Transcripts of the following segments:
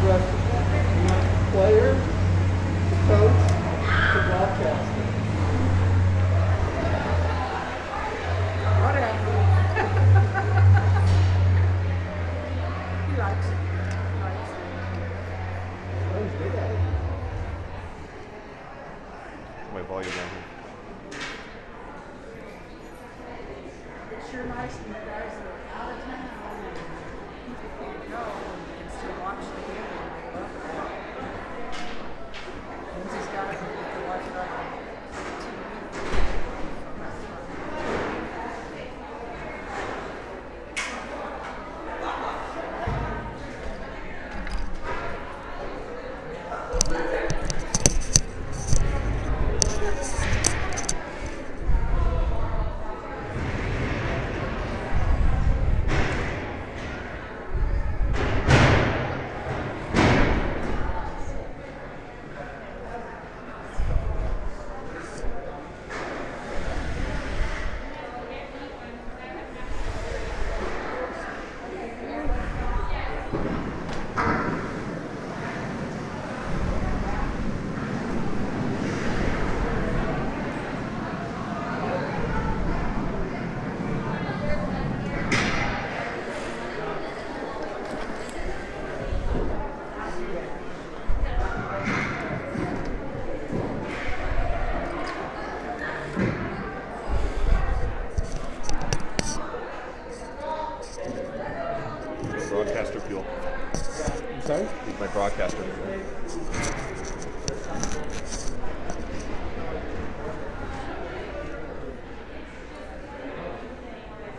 progressive. You want the player, the coach, the broadcaster. Whatever. He likes it. He likes it. Oh, he's good at it. My volume down here. It's sure nice when the guys that are out of town and people can't go and you can still watch the game. I love that. Lindsay's got it, you can watch it on TV. So that's fun. Broadcaster fuel. I'm sorry? Need my broadcaster fuel.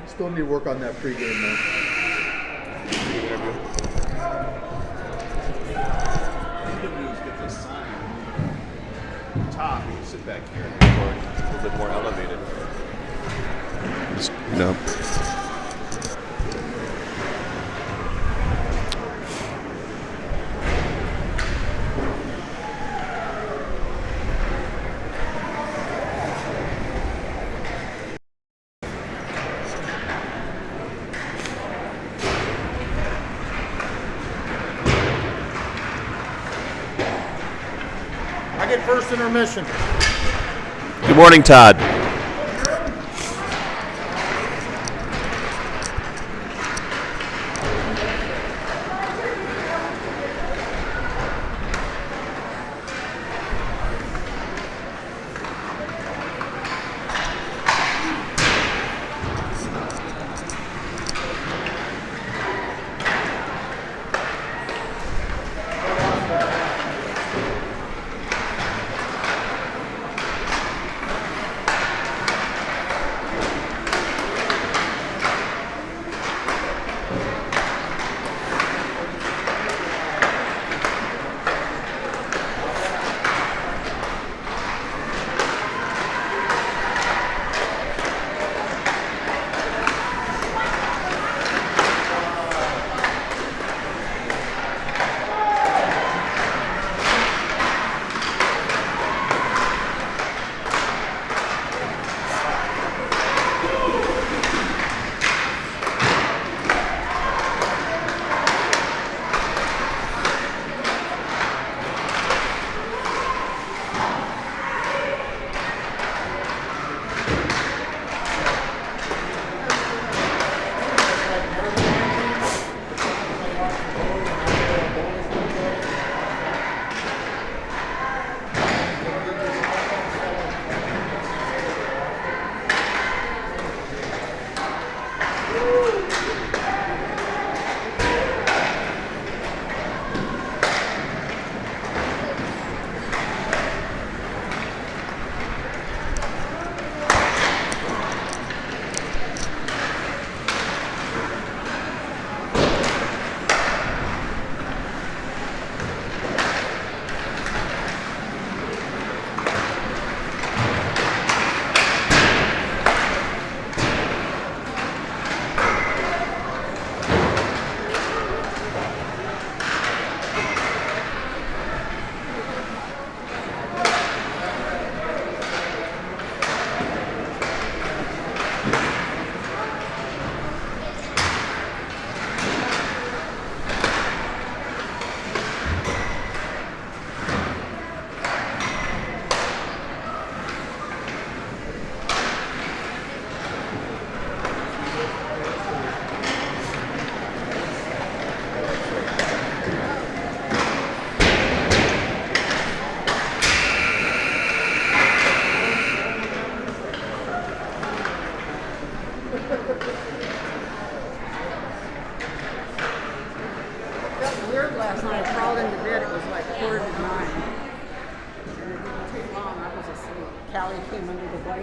Still need to work on that pregame though. Interview. What you do is get this sign top. You can sit back here. Or a little bit more elevated. Just, you know. I get first intermission. Good morning, Todd.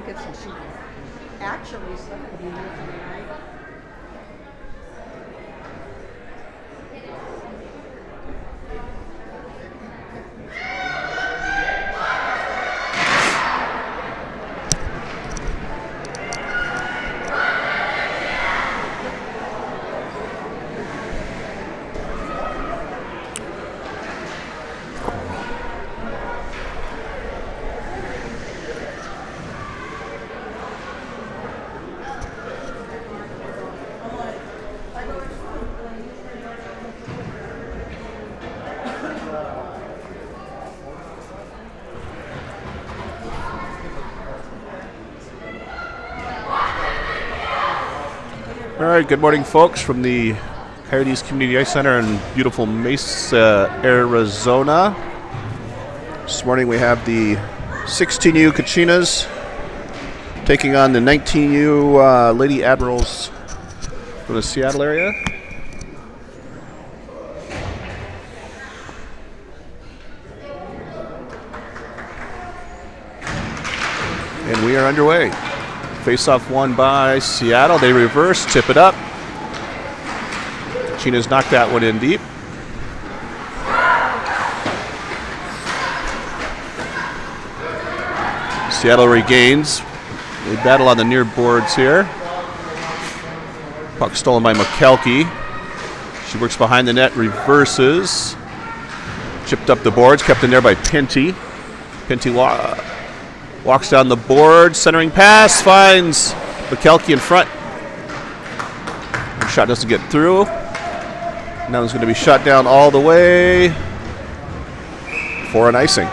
blankets, and she actually slept with me tonight. All right, good morning, folks, from the Coyotes Community Ice Center in beautiful Mesa, Arizona. This morning we have the 16U Kachinas taking on the 19U Lady Admirals from the Seattle area. And we are underway. Face-off won by Seattle. They reverse, tip it up. Kachinas knocked that one in deep. Seattle regains. They battle on the near boards here. Puck stolen by McKelkey. She works behind the net, reverses. Chipped up the boards, kept in there by Pinty. Pinty walks down the board, centering pass, finds McKelkey in front. The shot doesn't get through. Now it's going to be shot down all the way for an icing.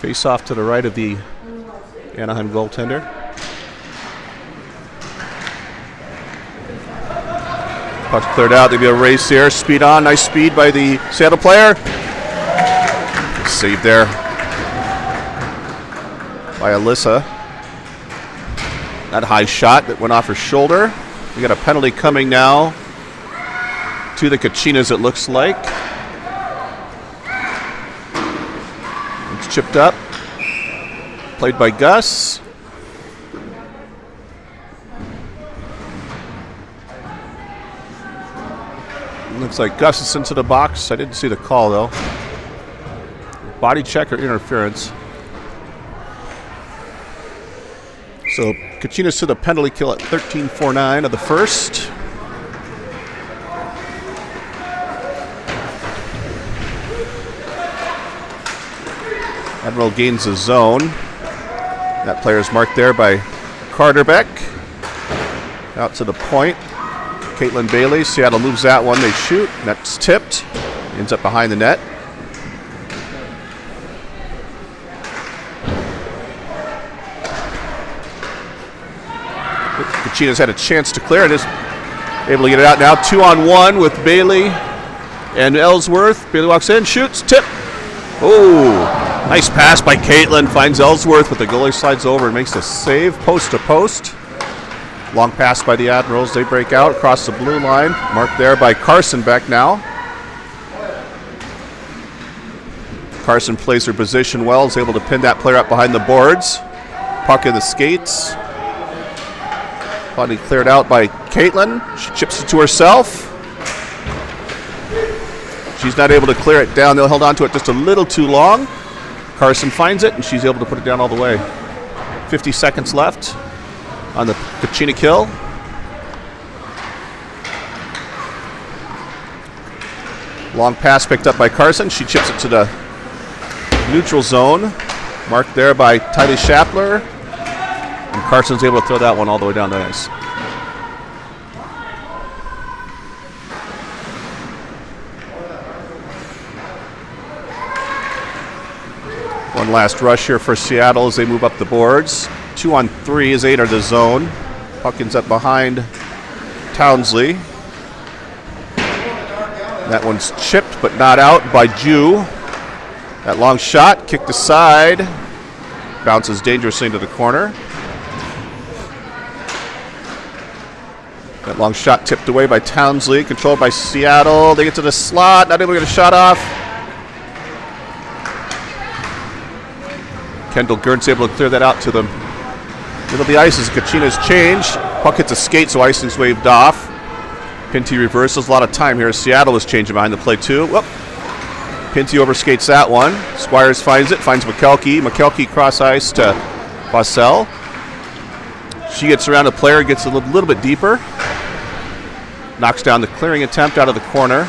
Face off to the right of the Anaheim goaltender. Puck cleared out. There'll be a race here. Speed on. Nice speed by the Seattle player. Saved there by Alyssa. That high shot that went off her shoulder. We got a penalty coming now to the Kachinas, it looks like. It's chipped up. Played by Gus. Looks like Gus is into the box. I didn't see the call, though. Body check or interference. So Kachinas to the penalty kill at 13:49 of the first. Admiral gains a zone. That player is marked there by Carter Beck. Out to the point. Caitlin Bailey. Seattle moves that one. They shoot. That's tipped. Ends up behind the net. Kachinas had a chance to clear it. Is able to get it out now. 2-on-1 with Bailey and Ellsworth. Bailey walks in, shoots, tip. Oh, nice pass by Caitlin. Finds Ellsworth, but the goalie slides over and makes a save, post to post. Long pass by the Admirals. They break out across the blue line. Marked there by Carson Beck now. Carson plays her position well. Is able to pin that player up behind the boards. Puck in the skates. Finally cleared out by Caitlin. She chips it to herself. She's not able to clear it down. They'll hold on to it just a little too long. Carson finds it, and she's able to put it down all the way. 50 seconds left on the Kachina kill. Long pass picked up by Carson. She chips it to the neutral zone. Marked there by Tylee Shapler. And Carson's able to throw that one all the way down the ice. One last rush here for Seattle as they move up the boards. 2-on-3 as they enter the zone. Puck ends up behind Townsley. That one's chipped but not out by Jew. That long shot kicked aside. bounces dangerously into the corner. That long shot tipped away by Townsley, controlled by Seattle. They get to the slot, not able to get a shot off. Kendall Gern's able to clear that out to the middle of the ice as Kachinas change. Puck hits a skate, so icing's waved off. Pinty reversals. A lot of time here. Seattle was changing behind the play too. Whoop. Pinty overskates that one. Squires finds it, finds McKelkey. McKelkey cross ice to Fossell. She gets around a player, gets a little bit deeper. Knocks down the clearing attempt out of the corner.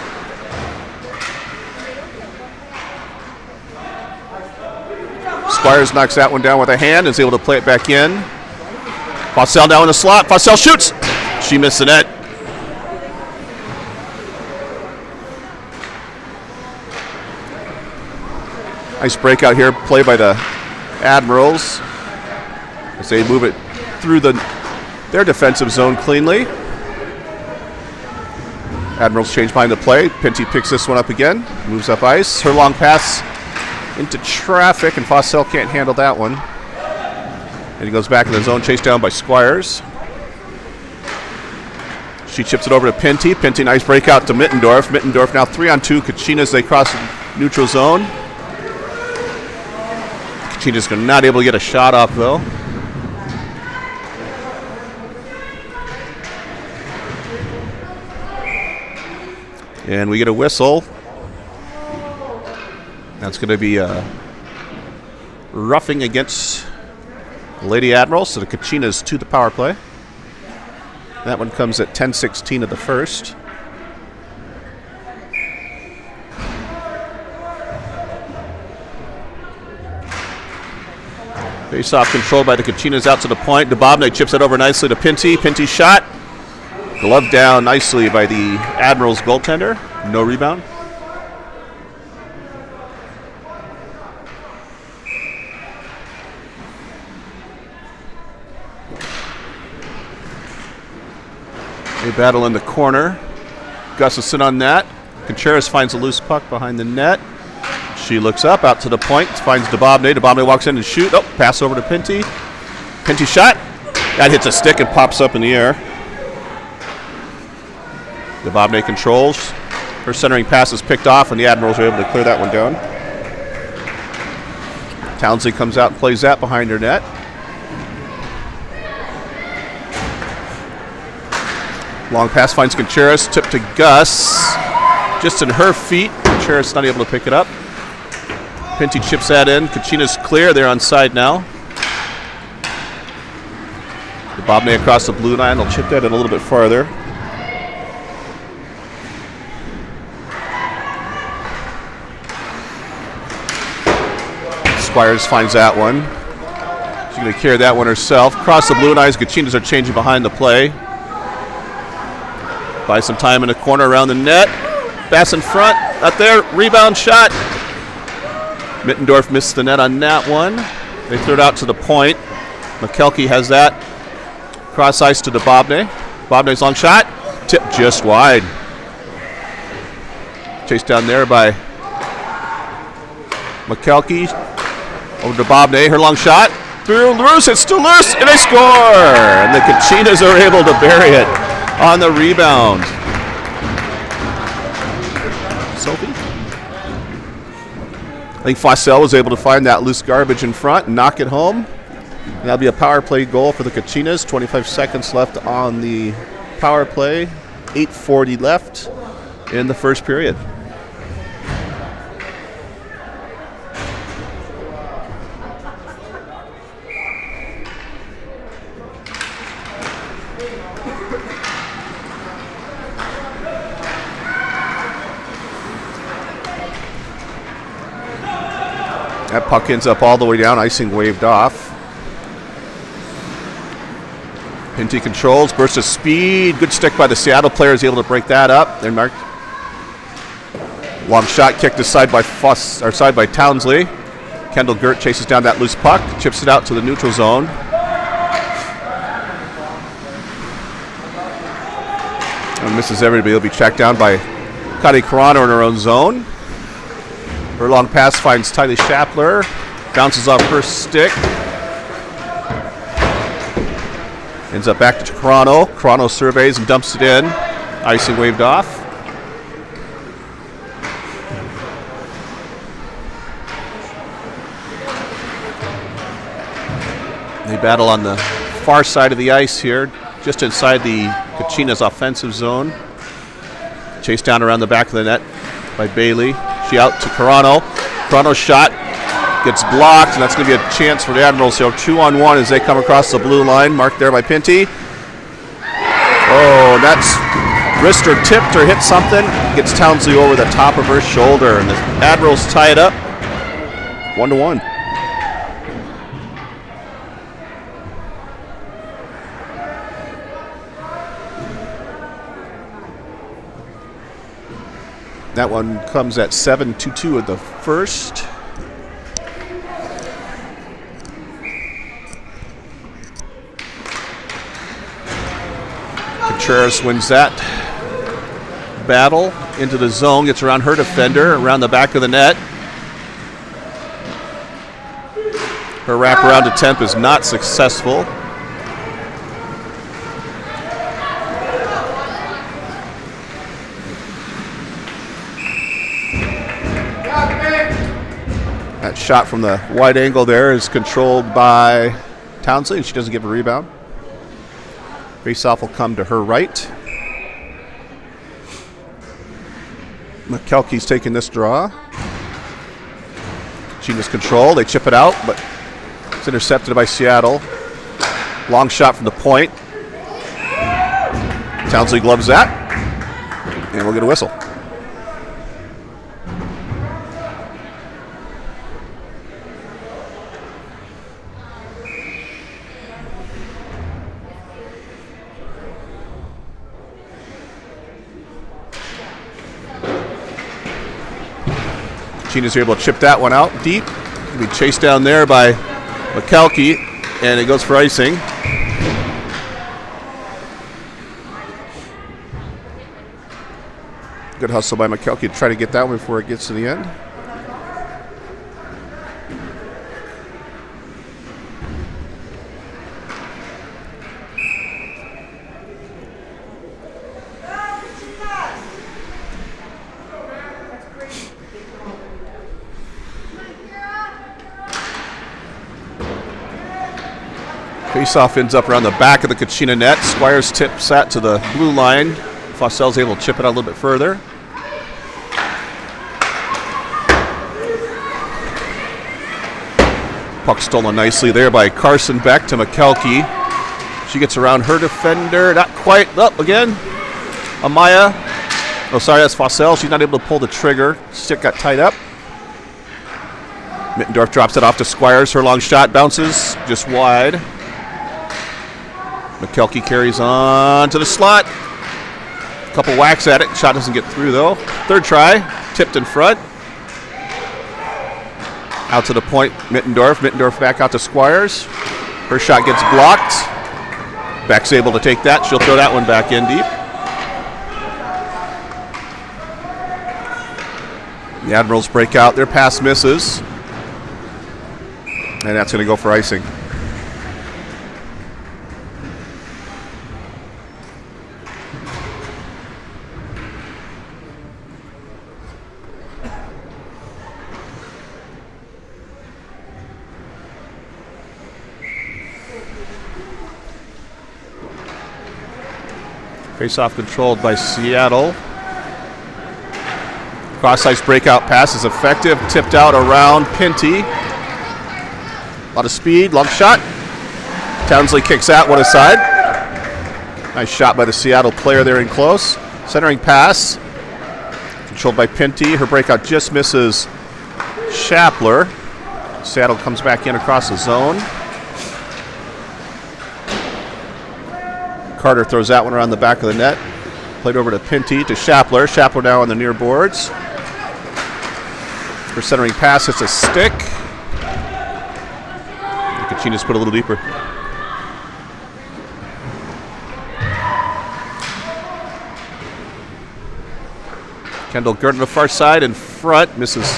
Squires knocks that one down with a hand and is able to play it back in. Fossell now in the slot. Fossell shoots. She missed the net. Nice breakout here, play by the Admirals as they move it through their defensive zone cleanly. Admirals change behind the play. Pinty picks this one up again, moves up ice. Her long pass into traffic, and Fossell can't handle that one. And he goes back in the zone, chased down by Squires. She chips it over to Pinty. Pinty, nice breakout to Mittendorf. Mittendorf now 3-on-2. Kachinas, they cross the neutral zone. Kachinas not able to get a shot off, though. And we get a whistle. That's going to be a roughing against Lady Admiral, so the Kachinas to the power play. That one comes at 10:16 of the first. Face-off controlled by the Kachinas out to the point. Dubovne chips it over nicely to Pinty. Pinty shot. Glove down nicely by the Admirals goaltender. No rebound. They battle in the corner. Gus is sitting on that. Contreras finds a loose puck behind the net. She looks up, out to the point, finds Dubovne. Dubovne walks in and shoots. Oh, pass over to Pinty. Pinty shot. That hits a stick and pops up in the air. Dubovne controls. Her centering pass is picked off, and the Admirals are able to clear that one down. Townsley comes out and plays that behind her net. Long pass finds Contreras. Tip to Gus. Just in her feet. Contreras not able to pick it up. Pinty chips that in. Kachinas clear. They're on side now. Dubovne across the blue line. They'll chip that in a little bit farther. Squires finds that one. She's going to carry that one herself. Across the blue lines, Kachinas are changing behind the play. Buy some time in the corner around the net. Pass in front. Out there. Rebound shot. Mittendorf missed the net on that one. They threw it out to the point. McKelkey has that. Cross ice to Dubovne. Dubovne's long shot. Tip just wide. Chased down there by McKelkey. Over to Dubovne. Her long shot. Through loose. It's still loose. And they score. And the Kachinas are able to bury it on the rebound. Sophie? I think Fossell was able to find that loose garbage in front and knock it home. And that'll be a power play goal for the Kachinas. 25 seconds left on the power play. 8:40 left in the first period. That puck ends up all the way down, icing waved off. Pinty controls, burst of speed. Good stick by the Seattle player, is able to break that up. They're marked. Long shot kicked aside by side by Townsley. Kendall Gert chases down that loose puck, chips it out to the neutral zone. And misses everybody. He'll be tracked down by Kati Carano in her own zone. Her long pass finds Tylee Shapler. Bounces off her stick. Ends up back to Toronto. Toronto surveys and dumps it in. Icing waved off. They battle on the far side of the ice here, just inside the Kachinas offensive zone. Chased down around the back of the net by Bailey. She out to Toronto. Toronto's shot gets blocked, and that's going to be a chance for the Admirals. So 2-on-1 as they come across the blue line, marked there by Pinty. Oh, that's wrist or tipped or hit something. Gets Townsley over the top of her shoulder, and the Admirals tie it up 1-1. That one comes at 7-2 at the first. Kachinas wins that battle into the zone, gets around her defender, around the back of the net. Her wraparound attempt is not successful. That shot from the wide angle there is controlled by Townsley, and she doesn't give a rebound. Faceoff will come to her right. McKelkey's taking this draw. Kachinas control. They chip it out, but it's intercepted by Seattle. Long shot from the point. Townsley gloves that, and we'll get a whistle. Kachinas are able to chip that one out deep. Be chased down there by McKelkey, and it goes for icing. Good hustle by McKelkey to try to get that one before it gets to the end. Faceoff ends up around the back of the Kachina net. Squires tips that to the blue line. Fossel's able to chip it out a little bit further. Puck stolen nicely there by Carson Beck to McKelkey. She gets around her defender. Not quite. Up again. Amaya. Oh, sorry, that's Fossell. She's not able to pull the trigger. Stick got tied up. Mittendorf drops it off to Squires. Her long shot bounces just wide. McKelkey carries on to the slot. A couple whacks at it. Shot doesn't get through, though. Third try. Tipped in front. Out to the point, Mittendorf. Mittendorf back out to Squires. Her shot gets blocked. Beck's able to take that. She'll throw that one back in deep. The Admirals break out. Their pass misses. And that's going to go for icing. Face-off controlled by Seattle. Cross-ice breakout pass is effective. Tipped out around Pinty. A lot of speed, long shot. Townsley kicks that one aside. Nice shot by the Seattle player there in close. Centering pass. Controlled by Pinty. Her breakout just misses Shapler. Seattle comes back in across the zone. Carter throws that one around the back of the net. Played over to Pinty, to Shapler. Shapler now on the near boards. Her centering pass hits a stick. Kachinas put a little deeper. Kendall Gert on the far side in front. Misses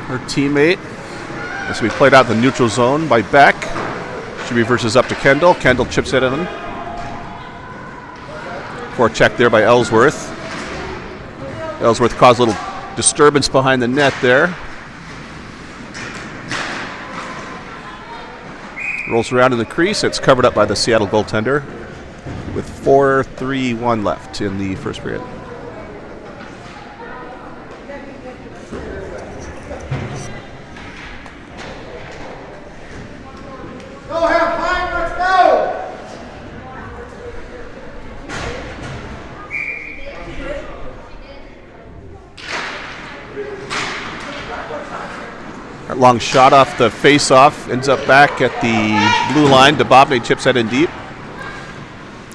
her teammate. This will be played out in the neutral zone by Beck. She reverses up to Kendall. Kendall chips it in. Forecheck there by Ellsworth. Ellsworth caused a little disturbance behind the net there. Rolls around in the crease. It's covered up by the Seattle goaltender with 4:3-1 left in the first period. Go ahead, Pine, let's go! That long shot off the face-off ends up back at the blue line. Dubovny chips that in deep.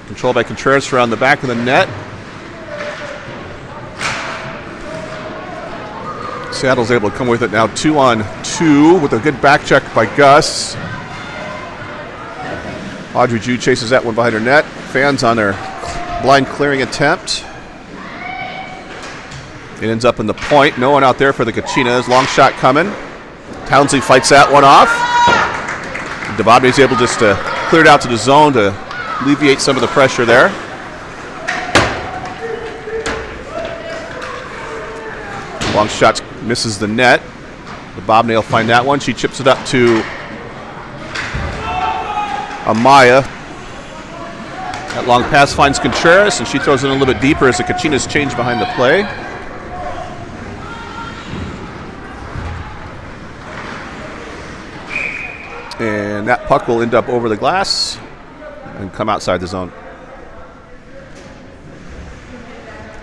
Controlled by Contreras around the back of the net. Seattle's able to come with it now 2-on-2 with a good back check by Gus. Audrey Jew chases that one behind her net. Fans on their blind clearing attempt. It ends up in the point. No one out there for the Kachinas. Long shot coming. Townsley fights that one off. Dubovny's able just to clear it out to the zone to alleviate some of the pressure there. Long shot misses the net. Dubovny will find that one. She chips it up to Amaya. That long pass finds Contreras, and she throws it in a little bit deeper as the Kachinas change behind the play. And that puck will end up over the glass and come outside the zone.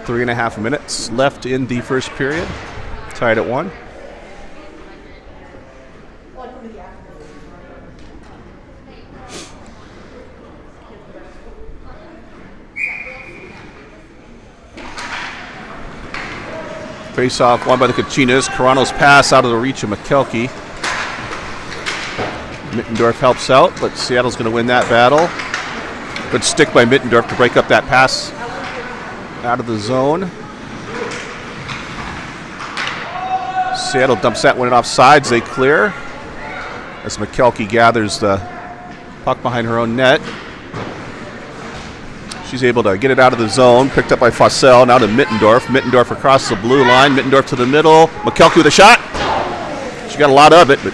3.5 minutes left in the first period. Tied at 1. Face-off won by the Kachinas. Carano's pass out of the reach of McKelkey. Mittendorf helps out, but Seattle's going to win that battle. Good stick by Mittendorf to break up that pass out of the zone. Seattle dumps that one in off sides. They clear as McKelkey gathers the puck behind her own net. She's able to get it out of the zone. Picked up by Fossell. Now to Mittendorf. Mittendorf across the blue line. Mittendorf to the middle. McKelkey with a shot. She got a lot of it, but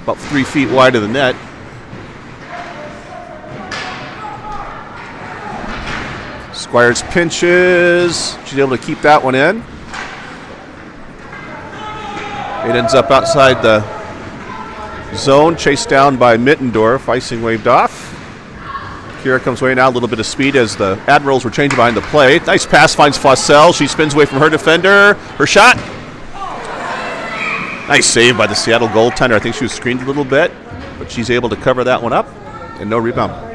about 3 feet wide of the net. Squires pinches. She's able to keep that one in. It ends up outside the zone, chased down by Mittendorf. Icing waved off. Kira comes away now, a little bit of speed as the Admirals were changing behind the play. Nice pass finds Fossell. She spins away from her defender. Her shot. Nice save by the Seattle goaltender. I think she was screened a little bit, but she's able to cover that one up and no rebound.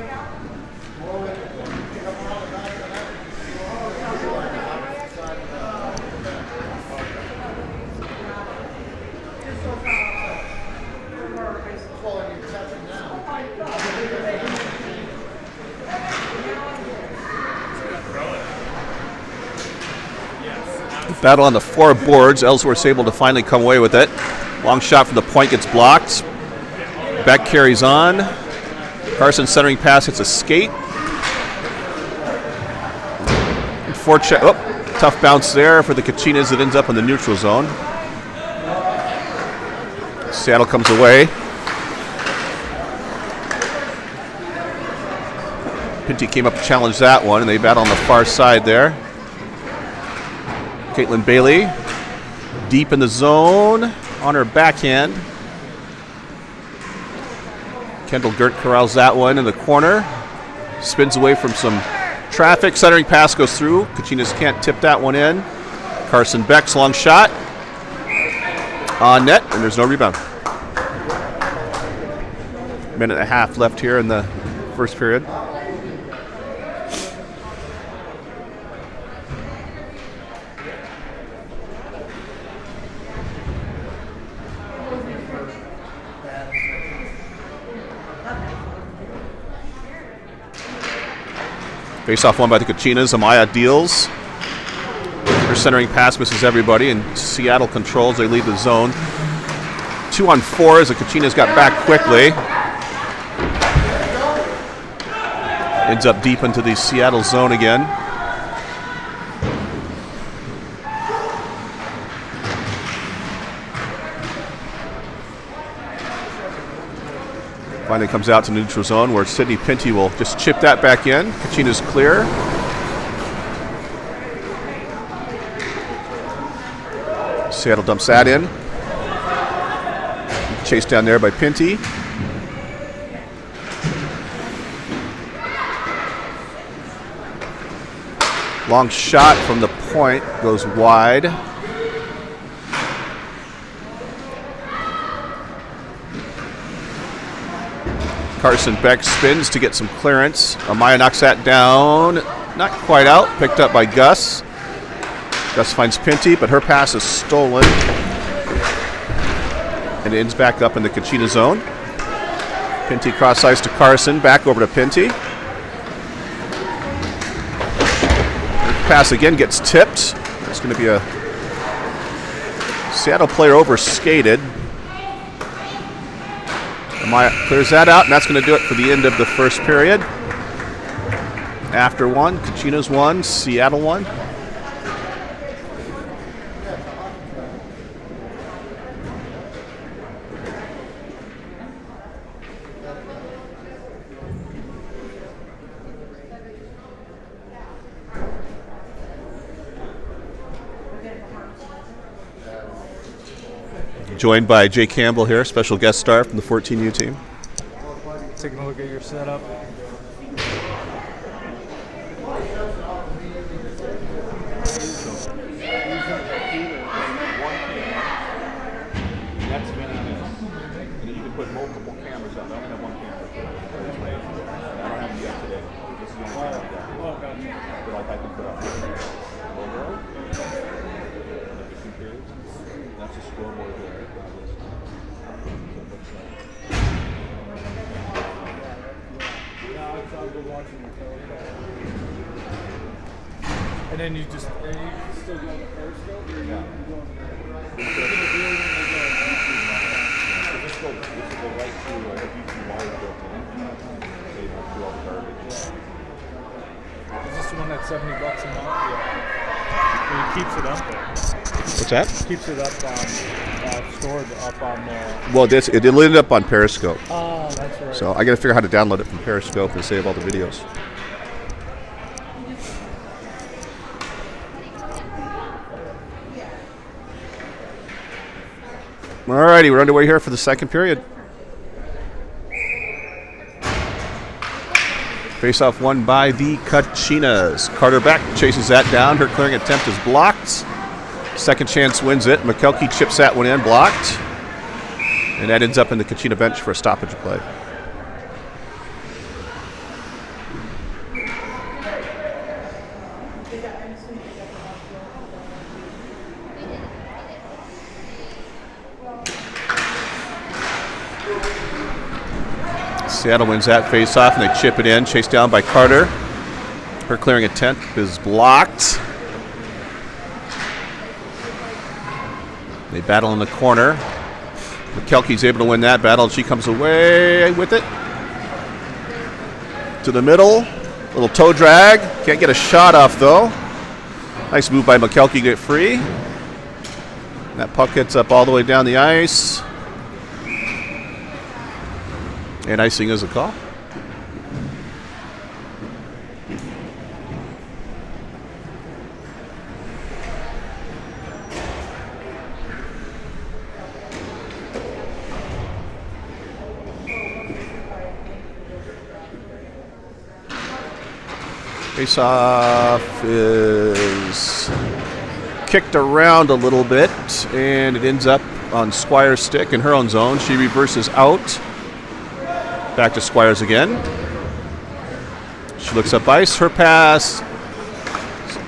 Battle on the 4 boards. Ellsworth's able to finally come away with it. Long shot from the point gets blocked. Beck carries on. Carson centering pass hits a skate. Forecheck. Oh, tough bounce there for the Kachinas. It ends up in the neutral zone. Seattle comes away. Pinty came up to challenge that one, and they battle on the far side there. Caitlin Bailey deep in the zone on her backhand. Kendall Gert corrals that one in the corner. Spins away from some traffic. Centering pass goes through. Kachinas can't tip that one in. Carson Beck's long shot. On net, and there's no rebound. Minute and a half left here in the first period. Face-off won by the Kachinas. Amaya deals. Her centering pass misses everybody, and Seattle controls. They leave the zone. 2-on-4 as the Kachinas got back quickly. Ends up deep into the Seattle zone again. Finally comes out to neutral zone where Sydney Pinty will just chip that back in. Kachinas clear. Seattle dumps that in. Chased down there by Pinty. Long shot from the point goes wide. Carson Beck spins to get some clearance. Amaya knocks that down. Not quite out. Picked up by Gus. Gus finds Pinty, but her pass is stolen. And it ends back up in the Kachina zone. Pinty cross ice to Carson. Back over to Pinty. Pass again gets tipped. It's going to be a Seattle player over skated. Amaya clears that out, and that's going to do it for the end of the first period. After one, Kachinas won, Seattle won. Joined by Jay Campbell here, special guest star from the 14U team. Taking a look at your setup. That's been on this. And you can put multiple cameras on. I only have one camera. I don't have them yet today. This is the only camera I got. Oh, gotcha. But like I can put up logo. That's a scoreboard there. I've been watching the and then you just still go on the Periscope, or Yeah. you go on the This will go right to YouTube live built in. Save it through all the garbage. Is this the one that's $70 a month? Yeah. He keeps it up there. What's that? Keeps it up on stored up on Well, it ended up on Periscope. Oh, that's right. So I got to figure out how to download it from Periscope and save all the videos. Alrighty, we're underway here for the second period. Face-off won by the Kachinas. Carter Beck chases that down. Her clearing attempt is blocked. Second chance wins it. McKelkey chips that one in, blocked. And that ends up in the Kachina bench for a stoppage play. Seattle wins that face-off, and they chip it in. Chased down by Carter. Her clearing attempt is blocked. They battle in the corner. McKelkey's able to win that battle. She comes away with it. To the middle. Little toe drag. Can't get a shot off, though. Nice move by McKelkey to get free. That puck hits up all the way down the ice. And icing is a call. Face-off is kicked around a little bit, and it ends up on Squire's stick in her own zone. She reverses out. Back to Squires again. She looks up ice. Her pass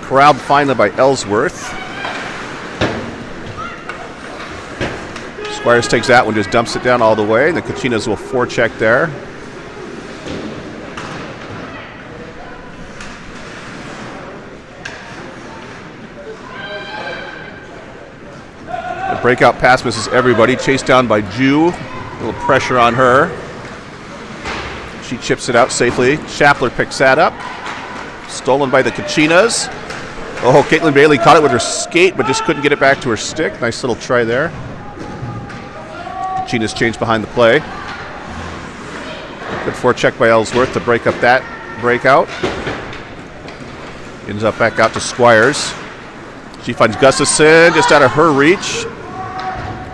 corralled finally by Ellsworth. Squires takes that one, just dumps it down all the way, and the Kachinas will forecheck there. The breakout pass misses everybody. Chased down by Jew. A little pressure on her. She chips it out safely. Shapler picks that up. Stolen by the Kachinas. Oh, Caitlin Bailey caught it with her skate, but just couldn't get it back to her stick. Nice little try there. Kachinas changed behind the play. Good forecheck by Ellsworth to break up that breakout. Ends up back out to Squires. She finds Gustafson just out of her reach.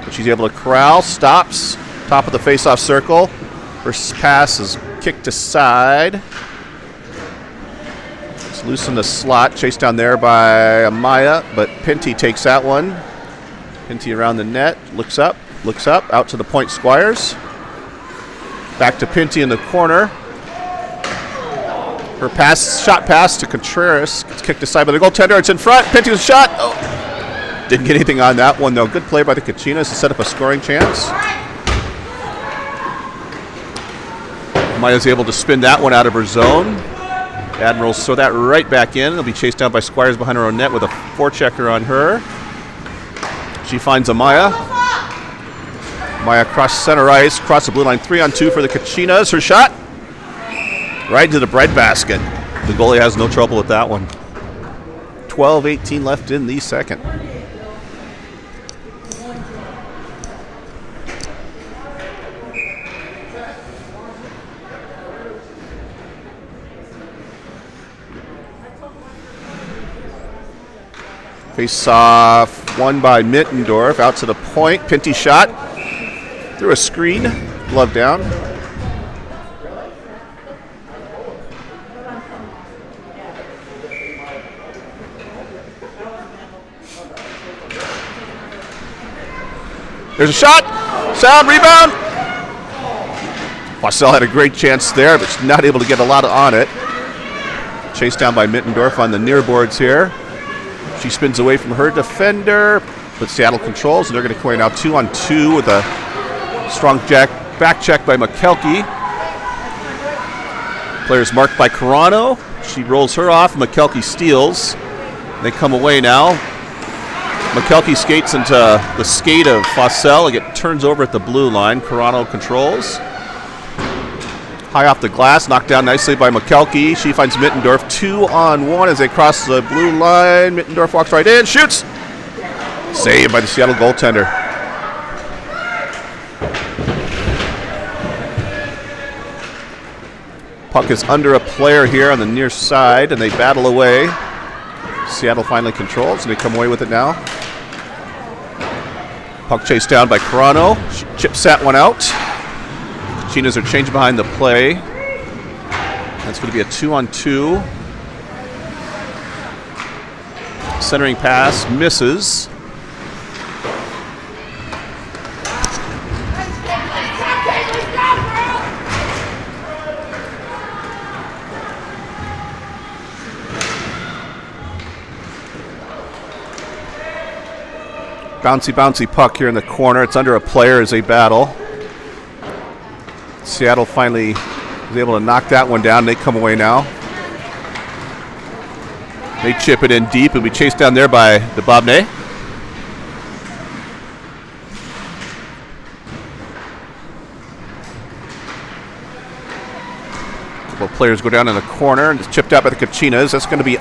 But she's able to corral, stops, top of the face-off circle. First pass is kicked aside. It's loose in the slot, chased down there by Amaya, but Pinty takes that one. Pinty around the net, looks up, out to the point Squires. Back to Pinty in the corner. Her shot pass to Contreras gets kicked aside by the goaltender. It's in front. Pinty with a shot. Oh. Didn't get anything on that one, though. Good play by the Kachinas to set up a scoring chance. Maya's able to spin that one out of her zone. Admirals throw that right back in. They'll be chased down by Squires behind her own net with a forechecker on her. She finds Amaya. Amaya cross center ice, cross the blue line, 3-on-2 for the Kachinas. Her shot. Right into the breadbasket. The goalie has no trouble with that one. 12:18 left in the second. Face off, won by Mittendorf, out to the point. Pinty shot through a screen, glove down. There's a shot, sound, rebound. Wassell had a great chance there, but she's not able to get a lot on it. Chased down by Mittendorf on the near boards here. She spins away from her defender, but Seattle controls, and they're going to play now 2-on-2 with a strong back check by McKelkey. Players marked by Carano. She rolls her off. McKelkey steals. They come away now. McKelkey skates into the skate of Wassell. It turns over at the blue line. Carano controls. High off the glass, knocked down nicely by McKelkey. She finds Mittendorf 2-on-1 as they cross the blue line. Mittendorf walks right in, shoots. Saved by the Seattle goaltender. Puck is under a player here on the near side, and they battle away. Seattle finally controls, and they come away with it now. Puck chased down by Carano. She chips that one out. Kachinas are changed behind the play. That's going to be a 2-on-2. Centering pass misses. Bouncy puck here in the corner. It's under a player as they battle. Seattle finally is able to knock that one down. They come away now. They chip it in deep and be chased down there by Dubobne. A couple of players go down in the corner and it's chipped out by the Kachinas. That's going to be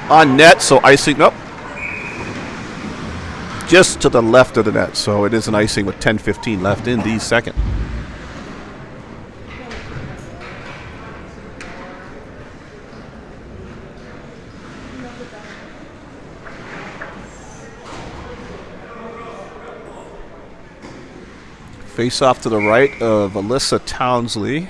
on net, so icing. Nope. Just to the left of the net, so it is an icing with 10:15 left in the second. Face off to the right of Alyssa Townsley.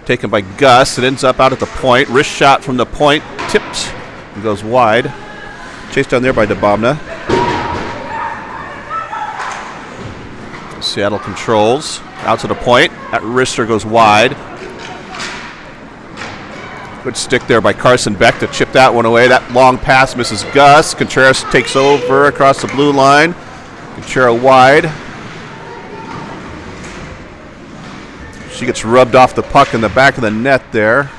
Taken by Gus. It ends up out at the point. Wrist shot from the point. Tipped and goes wide. Chased down there by Dubobna. Seattle controls. Out to the point. That wrister goes wide. Good stick there by Carson Beck to chip that one away. That long pass misses Gus. Contreras takes over across the blue line. Contreras wide. She gets rubbed off the puck in the back of the net there.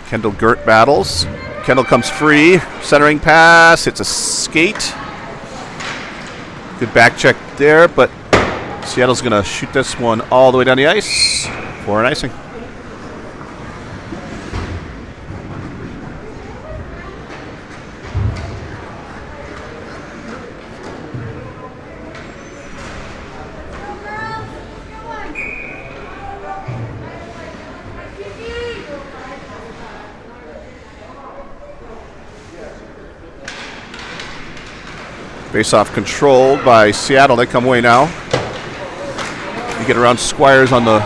Kendall Gert battles. Kendall comes free. Centering pass. It's a skate. Good back check there, but Seattle's going to shoot this one all the way down the ice. for an icing. Face-off controlled by Seattle. They come away now. You get around Squires on the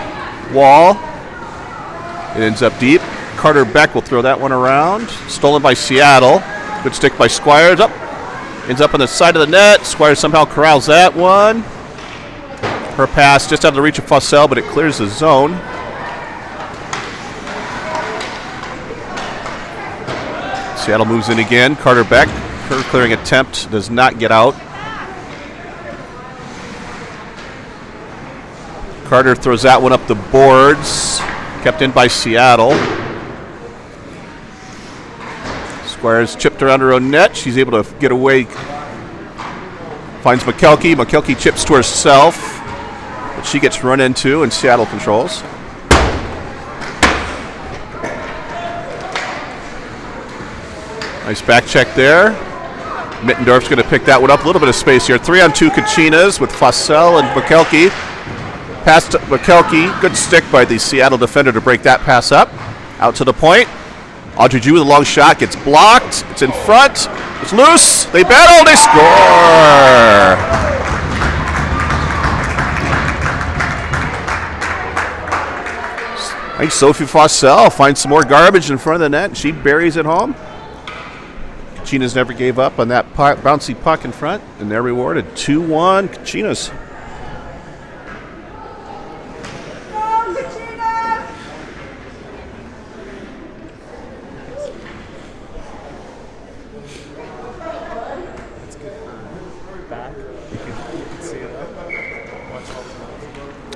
wall. It ends up deep. Carter Beck will throw that one around. Stolen by Seattle. Good stick by Squires. Up. Ends up on the side of the net. Squires somehow corrals that one. Her pass just out of the reach of Fossell, but it clears the zone. Seattle moves in again. Carter Beck. Her clearing attempt does not get out. Carter throws that one up the boards. Kept in by Seattle. Squires chipped around her own net. She's able to get away. Finds McKelkey. McKelkey chips to herself. But she gets run into, and Seattle controls. Nice back check there. Mittendorf's going to pick that one up. A little bit of space here. 3-on-2 Kachinas with Fossell and McKelkey. Pass to McKelkey. Good stick by the Seattle defender to break that pass up. Out to the point. Audrey Jew with a long shot. Gets blocked. It's in front. It's loose. They battle. They score. I think Sophie Fossell finds some more garbage in front of the net. And she buries it home. Kachinas never gave up on that bouncy puck in front, and they're rewarded. 2-1 Kachinas.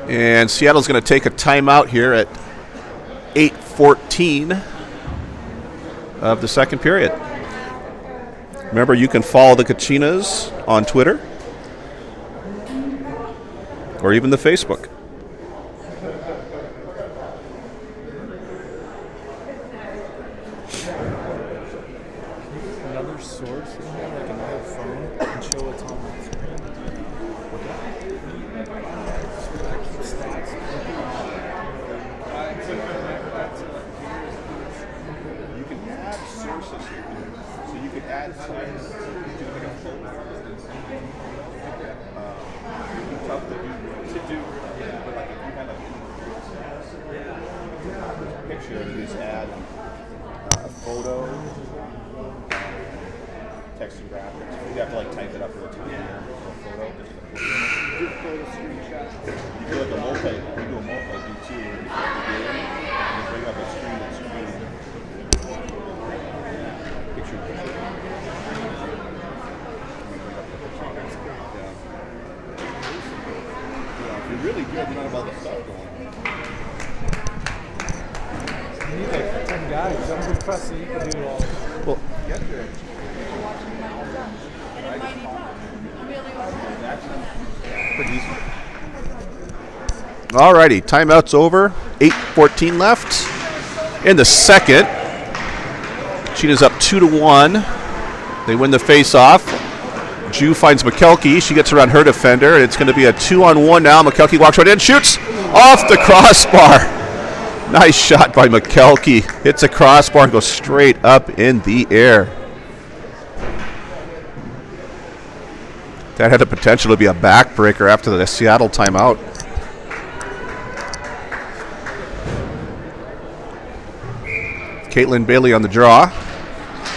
And Seattle's going to take a timeout here at 8:14 of the second period. Remember, you can follow the Kachinas on Twitter or even the Facebook. Another source in here, like another phone, and show what's on that screen. You can add sources here. So you could add sites to like a folder, for instance. Tough to do, but like if you had a picture, you just add a photo, text and graphics. You have to like type it up real time. A photo, just a photo screenshot. You do like a multi-view too, where you start the game and you bring up a screen that's screen. If you're really good, you don't have all the stuff going on. You need like 10 guys. I'm impressed that you can do it all. Well, Get there. pretty easy. Alrighty, timeout's over. 8:14 left. In the second, Kachinas up 2-1. They win the face-off. Jew finds McKelkey. She gets around her defender, and it's going to be a 2-on-1 now. McKelkey walks right in, shoots off the crossbar. Nice shot by McKelkey. Hits a crossbar and goes straight up in the air. That had the potential to be a backbreaker after the Seattle timeout. Caitlin Bailey on the draw.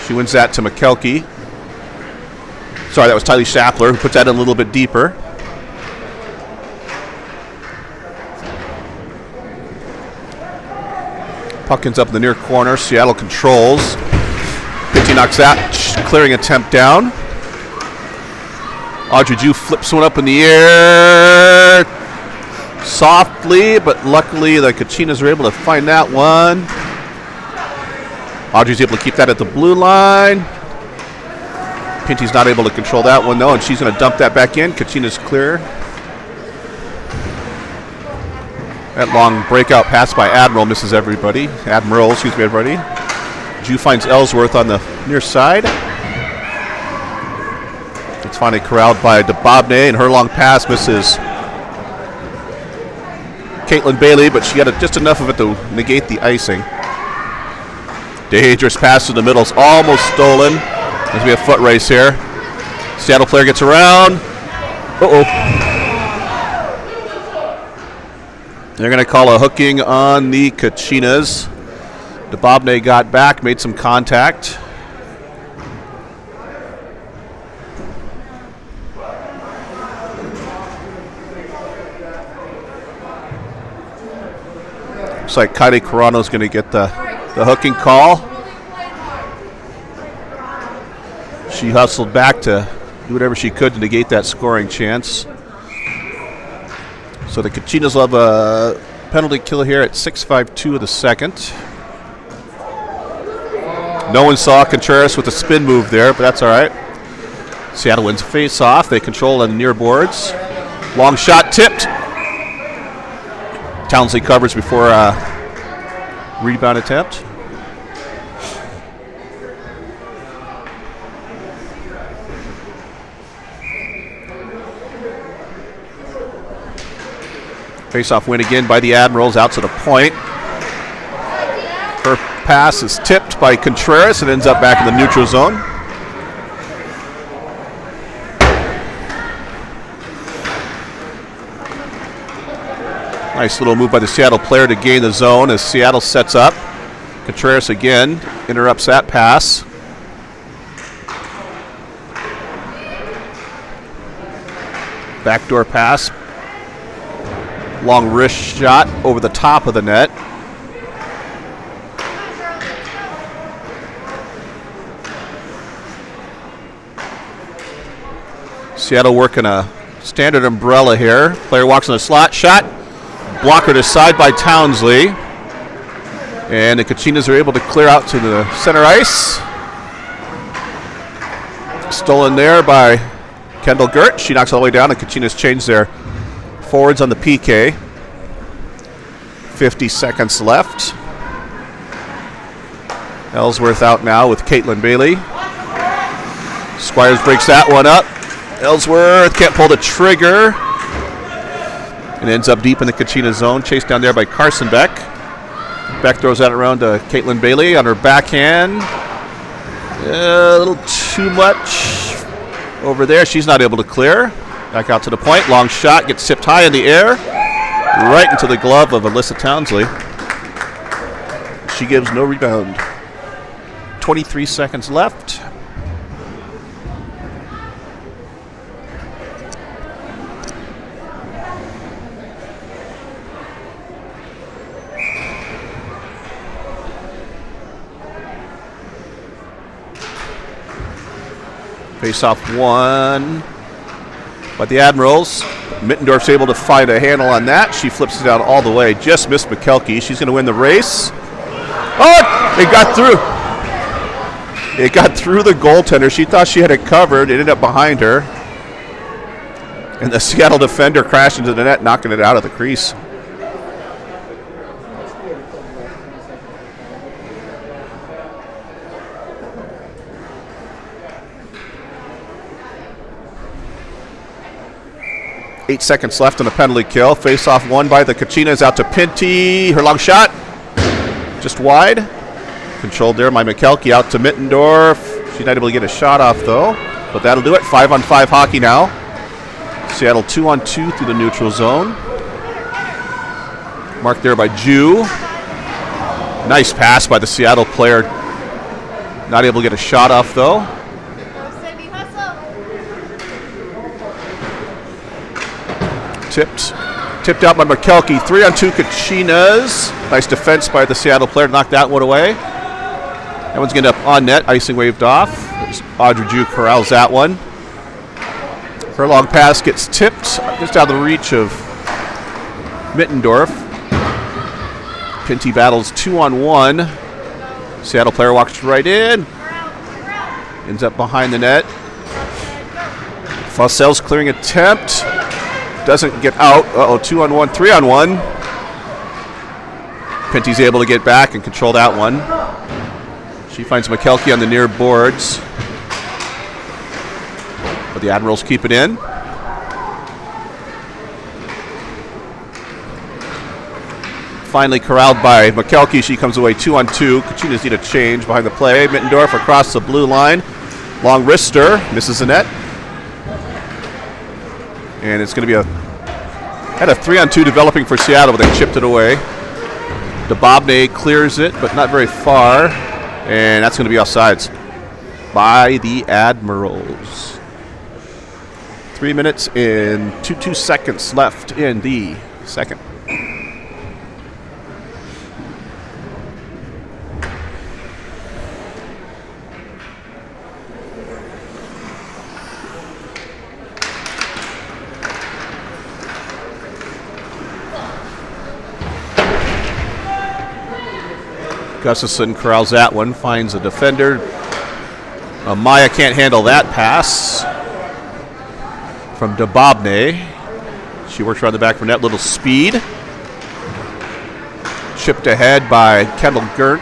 She wins that to McKelkey. Sorry, that was Tylee Shapler who puts that in a little bit deeper. Puck ends up in the near corner. Seattle controls. Pinty knocks that clearing attempt down. Audrey Jew flips one up in the air softly, but luckily the Kachinas are able to find that one. Audrey's able to keep that at the blue line. Pinty's not able to control that one, though, and she's going to dump that back in. Kachinas clear. That long breakout pass by Admirals, excuse me, everybody. Jew finds Ellsworth on the near side. It's finally corralled by Dubobne, and her long pass misses Caitlin Bailey, but she got just enough of it to negate the icing. Dangerous pass to the middle, is almost stolen. There's going to be a foot race here. Seattle player gets around. Uh-oh. They're going to call a hooking on the Kachinas. Dubobne got back, made some contact. Looks like Kaide Carano's going to get the hooking call. She hustled back to do whatever she could to negate that scoring chance. So the Kachinas will have a penalty kill here at 6:52 of the second. No one saw Contreras with a spin move there, but that's all right. Seattle wins face-off. They control on the near boards. Long shot tipped. Townsley covers before a rebound attempt. Face-off win again by the Admirals out to the point. Her pass is tipped by Contreras and ends up back in the neutral zone. Nice little move by the Seattle player to gain the zone as Seattle sets up. Contreras again interrupts that pass. Backdoor pass. Long wrist shot over the top of the net. Seattle working a standard umbrella here. Player walks in a slot shot. Blocker to side by Townsley. And the Kachinas are able to clear out to the center ice. Stolen there by Kendall Gert. She knocks all the way down, and Kachinas change their forwards on the PK. 50 seconds left. Ellsworth out now with Caitlin Bailey. Squires breaks that one up. Ellsworth can't pull the trigger. And ends up deep in the Kachina zone. Chased down there by Carson Beck. Beck throws that around to Caitlin Bailey on her backhand. A little too much over there. She's not able to clear. Back out to the point. Long shot. Gets tipped high in the air. Right into the glove of Alyssa Townsley. She gives no rebound. 23 seconds left. Face-off won by the Admirals. Mittendorf's able to find a handle on that. She flips it out all the way. Just missed McKelkey. She's going to win the race. Oh, it got through. It got through the goaltender. She thought she had it covered. It ended up behind her. And the Seattle defender crashed into the net, knocking it out of the crease. Eight seconds left on the penalty kill. Face-off won by the Kachinas out to Pinty. Her long shot. Just wide. Controlled there by McKelkey out to Mittendorf. She's not able to get a shot off, though. But that'll do it. 5-on-5 hockey now. Seattle 2-on-2 through the neutral zone. Marked there by Jew. Nice pass by the Seattle player. Not able to get a shot off, though. Tipped out by McKelkey. 3-on-2 Kachinas. Nice defense by the Seattle player to knock that one away. That one's going to end up on net. Icing waved off. Audrey Jew corrals that one. Her long pass gets tipped just out of the reach of Mittendorf. Pinty battles 2-on-1. Seattle player walks right in. Ends up behind the net. Fossel's clearing attempt. Doesn't get out. 2-on-1, 3-on-1. Pinty's able to get back and control that one. She finds McKelkey on the near boards. But the Admirals keep it in. Finally corralled by McKelkey. She comes away 2-on-2. Kachinas need a change behind the play. Mittendorf across the blue line. Long wrister. Misses the net. And it's going to be had a 3-on-2 developing for Seattle, but they chipped it away. DeBobne clears it, but not very far. And that's going to be offsides by the Admirals. 3 minutes and 22 seconds left in the second. Gustafson corrals that one, finds a defender. Maya can't handle that pass from DeBobne. She works around the back for net, little speed. Chipped ahead by Kendall Gert,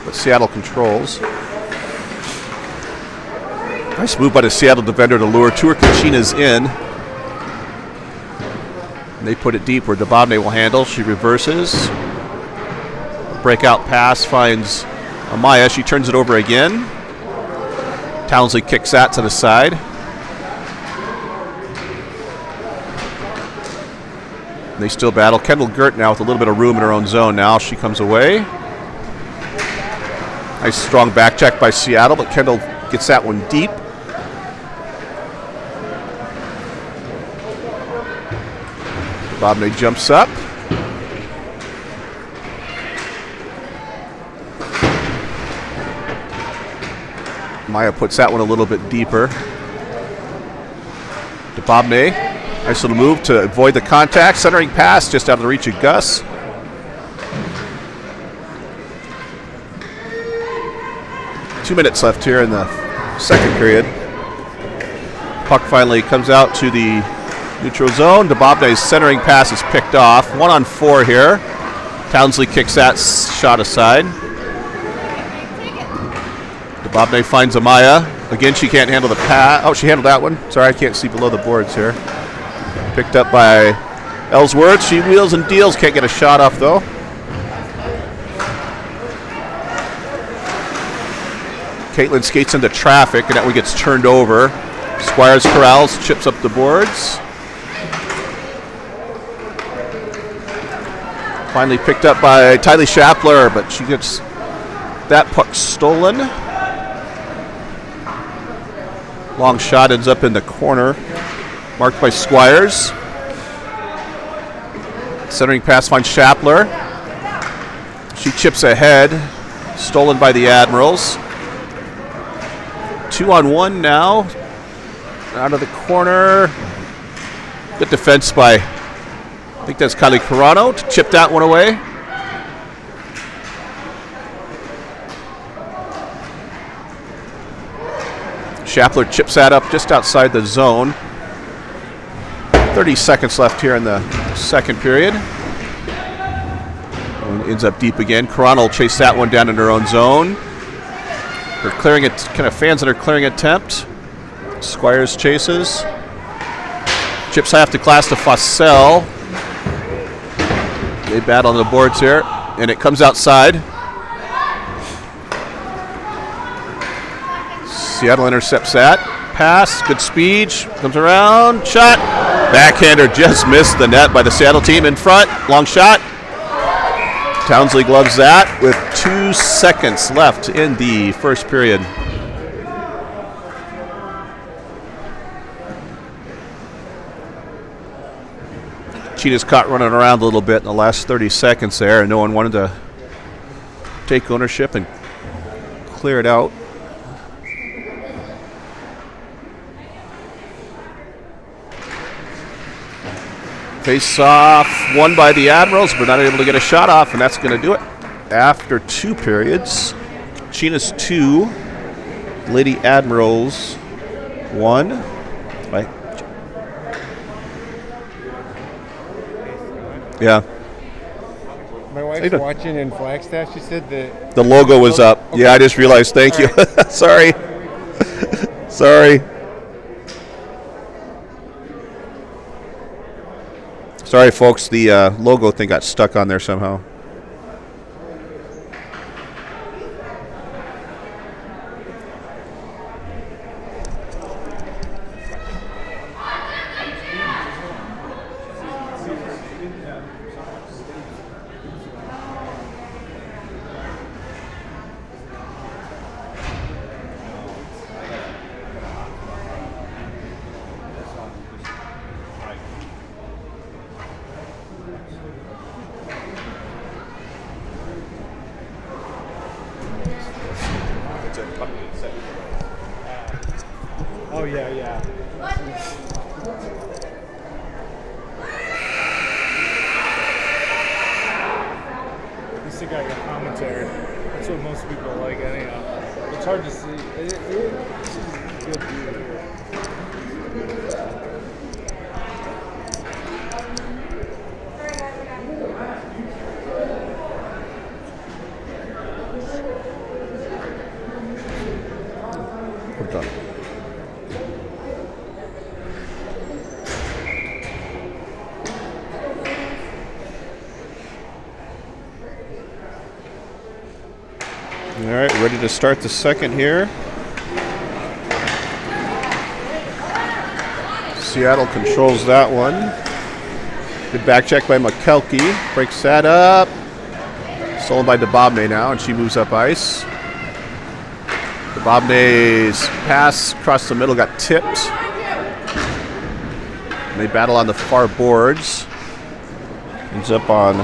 but Seattle controls. Nice move by the Seattle defender to lure Tour Kachinas in. And they put it deep where DeBobne will handle. She reverses. Breakout pass finds Amaya. She turns it over again. Townsley kicks that to the side. They still battle. Kendall Gert now with a little bit of room in her own zone now. She comes away. Nice strong back check by Seattle, but Kendall gets that one deep. Bobney jumps up. Maya puts that one a little bit deeper. DeBobne, nice little move to avoid the contact. Centering pass just out of the reach of Gus. Two minutes left here in the second period. Puck finally comes out to the neutral zone. DeBobne's centering pass is picked off. 1-on-4 here. Townsley kicks that shot aside. DeBobne finds Amaya. Again, she can't handle the pass. Oh, she handled that one. Sorry, I can't see below the boards here. Picked up by Ellsworth. She wheels and deals. Can't get a shot off, though. Caitlin skates into traffic, and that one gets turned over. Squires corrals, chips up the boards. Finally picked up by Tylee Shapler, but she gets that puck stolen. Long shot ends up in the corner, marked by Squires. Centering pass finds Shapler. She chips ahead, stolen by the Admirals. 2-on-1 now. Out of the corner. Good defense by, I think that's Kylie Carano to chip that one away. Shapler chips that up just outside the zone. 30 seconds left here in the second period. One ends up deep again. Carano will chase that one down in her own zone. Her clearing it, kind of fans in her clearing attempt. Squires chases. Chips half to Glass to Fossell. They battle on the boards here, and it comes outside. Seattle intercepts that. Pass, good speed, comes around, shot. Backhander just missed the net by the Seattle team in front. Long shot. Townsley gloves that with 2 seconds left in the first period. Cheetah's caught running around a little bit in the last 30 seconds there, and no one wanted to take ownership and clear it out. Face off, won by the Admirals, but not able to get a shot off, and that's going to do it. After 2 periods, Kachinas 2, Lady Admirals 1. Right? Yeah. My you wife's doing? watching in Flagstaff. She said that The logo was up. Okay. Yeah, I just realized. Thank you. Sorry. Sorry. Sorry, folks. The logo thing got stuck on there somehow. Oh yeah, yeah. At least you got your commentary. That's what most people like anyhow. It's hard to see. It's a good view here. Put it on. All right, ready to start the second here. Seattle controls that one. Good back check by McKelkey. Breaks that up. Stolen by DeBobne now, and she moves up ice. DeBobne's pass across the middle got tipped. And they battle on the far boards. Ends up on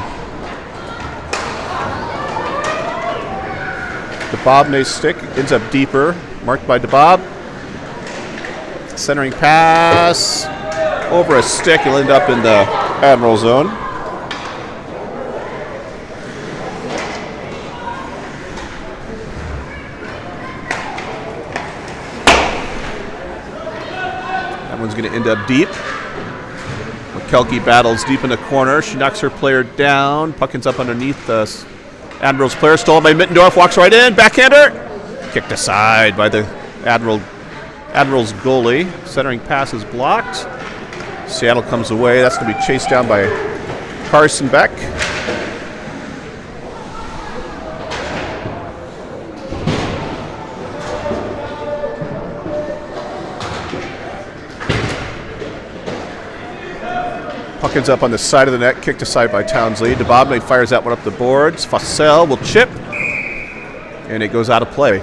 DeBobne's stick. Ends up deeper. Marked by DeBob. Centering pass. Over a stick. He'll end up in the Admiral zone. That one's going to end up deep. McKelkey battles deep in the corner. She knocks her player down. Puck ends up underneath the Admirals player. Stolen by Mittendorf. Walks right in. Backhander. Kicked aside by the Admirals goalie. Centering pass is blocked. Seattle comes away. That's going to be chased down by Carson Beck. Puck ends up on the side of the net, kicked aside by Townsley. DeBobne fires that one up the boards. Fossell will chip, and it goes out of play.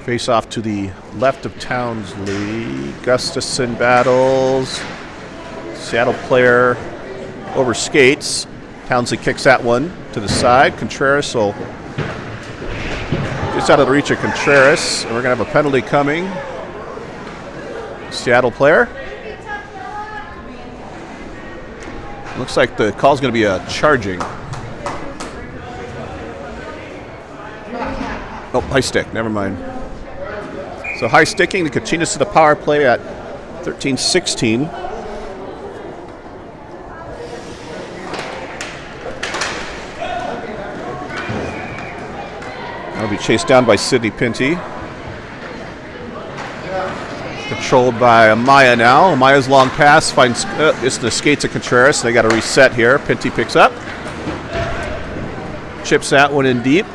Face off to the left of Townsley. Gustafson battles. Seattle player over skates. Townsley kicks that one to the side. Contreras will just out of the reach of Contreras. And we're going to have a penalty coming. Seattle player. Looks like the call's going to be a charging. Oh, high stick. Never mind. So high sticking, the Kachinas to the power play at 13-16. That'll be chased down by Sidney Pinty. Controlled by Amaya now. Amaya's long pass finds it's the skates of Contreras. They got to reset here. Pinty picks up. Chips that one in deep.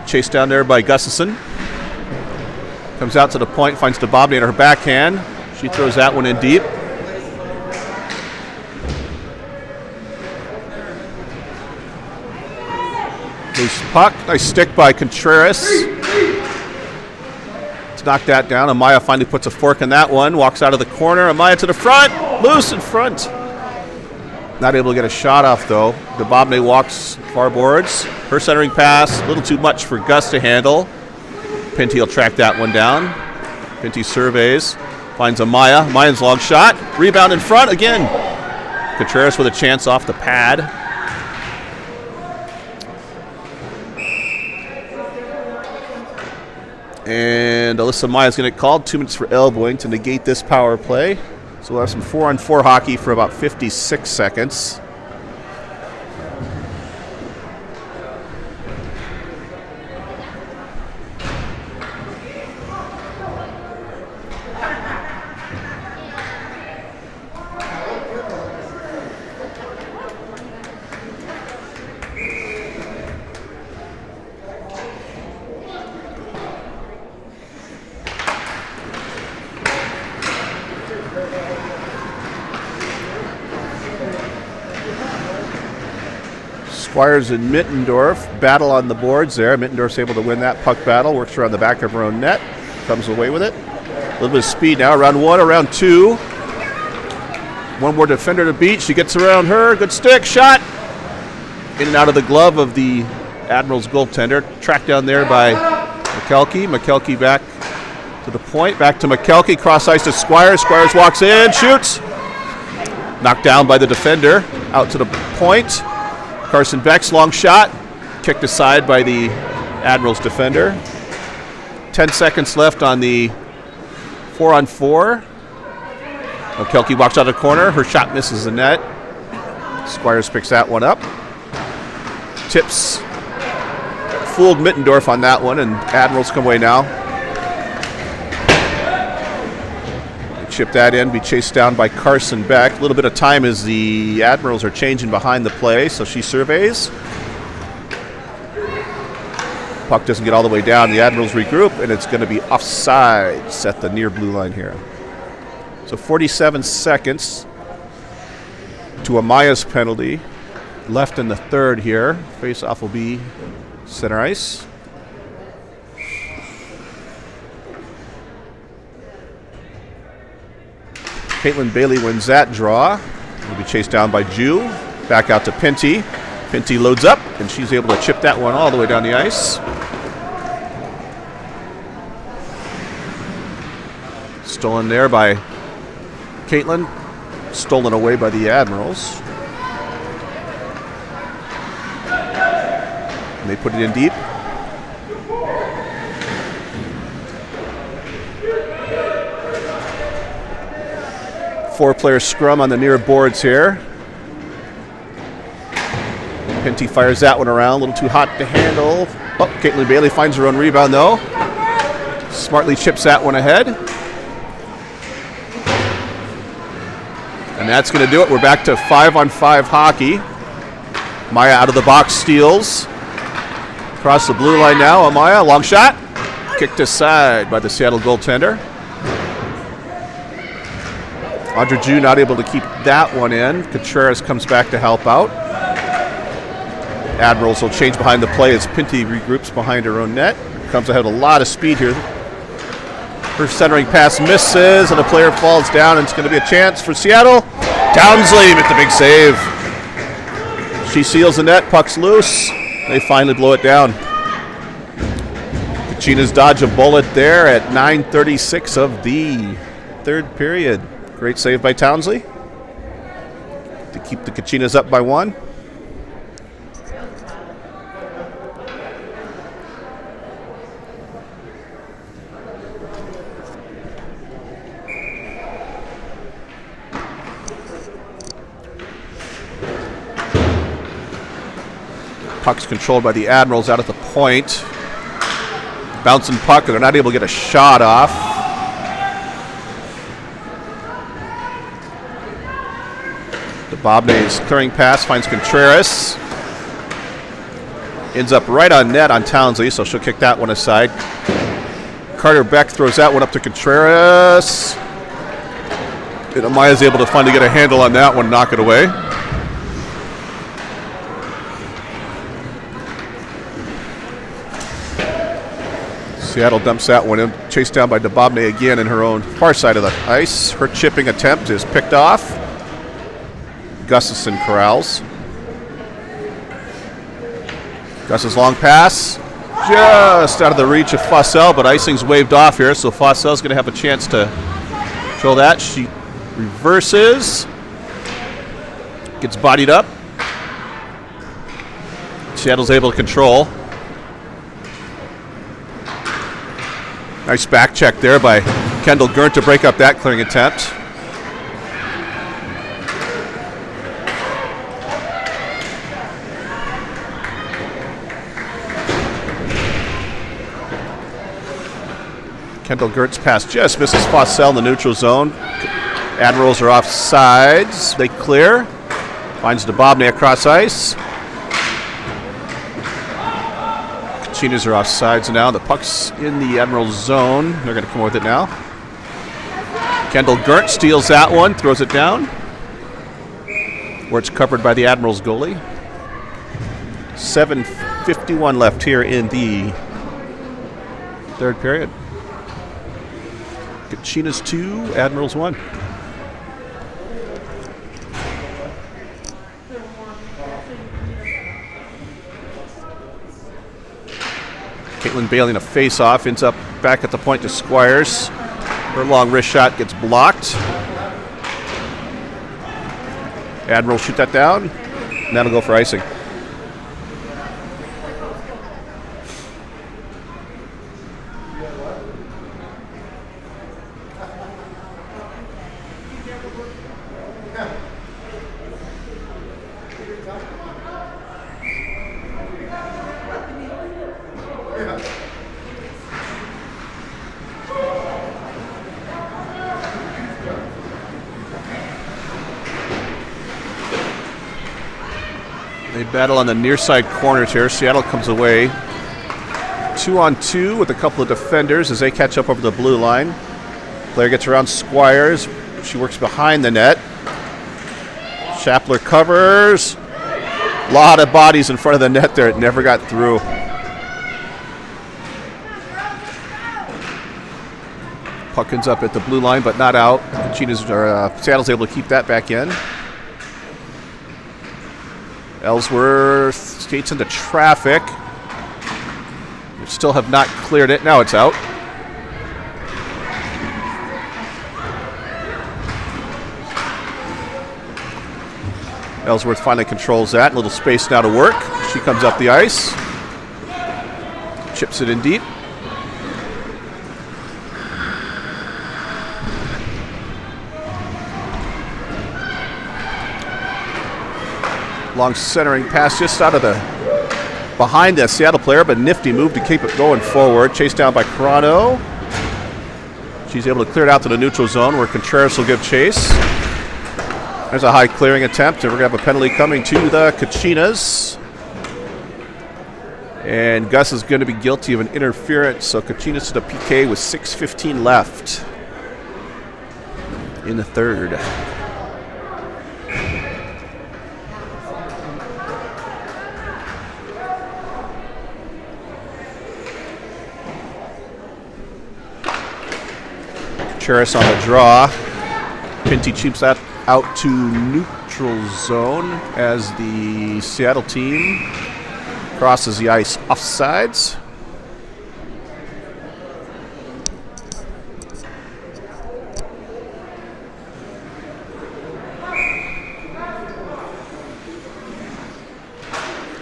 Chased down there by Gustafson. Comes out to the point, finds DeBobne in her backhand. She throws that one in deep. Loose puck. Nice stick by Contreras. Let's knock that down. Amaya finally puts a fork in that one. Walks out of the corner. Amaya to the front. Loose in front. Not able to get a shot off, though. DeBobne walks far boards. Her centering pass, a little too much for Gus to handle. Pinty will track that one down. Pinty surveys, finds Amaya. Amaya's long shot. Rebound in front again. Contreras with a chance off the pad. And Alyssa Maya's going to get called. 2 minutes for elbowing to negate this power play. So we'll have some 4-on-4 hockey for about 56 seconds. Squires and Mittendorf battle on the boards there. Mittendorf's able to win that puck battle. Works around the back of her own net. Comes away with it. A little bit of speed now. Round 1, around 2. One more defender to beat. She gets around her. Good stick. Shot. In and out of the glove of the Admirals goaltender. Tracked down there by McKelkey. McKelkey back to the point. Back to McKelkey. Cross ice to Squires. Squires walks in. Shoots. Knocked down by the defender. Out to the point. Carson Beck's long shot, kicked aside by the Admirals defender. 10 seconds left on the 4-on-4. McKelkey walks out of the corner. Her shot misses the net. Squires picks that one up. Tips fooled Mittendorf on that one, and Admirals come away now. Chip that in, be chased down by Carson Beck. A little bit of time as the Admirals are changing behind the play, so she surveys. Puck doesn't get all the way down. The Admirals regroup, and it's going to be offsides at the near blue line here. So 47 seconds to Amaya's penalty. Left in the third here. Face-off will be center ice. Caitlin Bailey wins that draw. Will be chased down by Jew. Back out to Pinty. Pinty loads up, and she's able to chip that one all the way down the ice. Stolen there by Caitlin. Stolen away by the Admirals. And they put it in deep. Four-player scrum on the near boards here. Pinty fires that one around. A little too hot to handle. Oh, Caitlin Bailey finds her own rebound, though. Smartly chips that one ahead. And that's going to do it. We're back to 5-on-5 hockey. Maya out of the box steals. Across the blue line now. Amaya, long shot. Kicked aside by the Seattle goaltender. Audra Jew not able to keep that one in. Contreras comes back to help out. Admirals will change behind the play as Pinty regroups behind her own net. Comes ahead with a lot of speed here. Her centering pass misses, and a player falls down, and it's going to be a chance for Seattle. Townsley with the big save. She seals the net, puck's loose. They finally blow it down. Kachinas dodge a bullet there at 9:36 of the third period. Great save by Townsley to keep the Kachinas up by 1. Puck's controlled by the Admirals out at the point. Bouncing puck, and they're not able to get a shot off. Bobney's clearing pass finds Contreras. Ends up right on net on Townsley, so she'll kick that one aside. Carter Beck throws that one up to Contreras. And Amaya's able to finally get a handle on that one, knock it away. Seattle dumps that one in, chased down by Dababne again in her own far side of the ice. Her chipping attempt is picked off. Gustafson corrals. Gus's long pass, just out of the reach of Fossell, but icing's waved off here, so Fossell's going to have a chance to control that. She reverses, gets bodied up. Seattle's able to control. Nice back check there by Kendall Gurnt to break up that clearing attempt. Kendall Gurnt's pass just misses Fossell in the neutral zone. Admirals are off sides. They clear. Finds Dababne across ice. Kachinas are off sides now. The puck's in the Admirals zone. They're going to come with it now. Kendall Gurnt steals that one, throws it down, where it's covered by the Admirals goalie. 7:51 left here in the third period. Kachinas 2, Admirals 1. Caitlin Bailey in a face-off, ends up back at the point to Squires. Her long wrist shot gets blocked. Admiral shoot that down, and that'll go for icing. They battle on the near side corners here. Seattle comes away 2-on-2 with a couple of defenders as they catch up over the blue line. Player gets around Squires. She works behind the net. Shapler covers. A lot of bodies in front of the net there. It never got through. Puck ends up at the blue line, but not out. Seattle's able to keep that back in. Ellsworth skates into traffic. They still have not cleared it. Now it's out. Ellsworth finally controls that. A little space now to work. She comes up the ice. Chips it in deep. Long centering pass just out of the behind the Seattle player, but nifty move to keep it going forward. Chased down by Corrado. She's able to clear it out to the neutral zone where Contreras will give chase. There's a high clearing attempt, and we're going to have a penalty coming to the Kachinas. And Gus is going to be guilty of an interference, so Kachinas to the PK with 6:15 left in the third. Contreras on the draw. Pinty cheeps that out to neutral zone as the Seattle team crosses the ice offsides.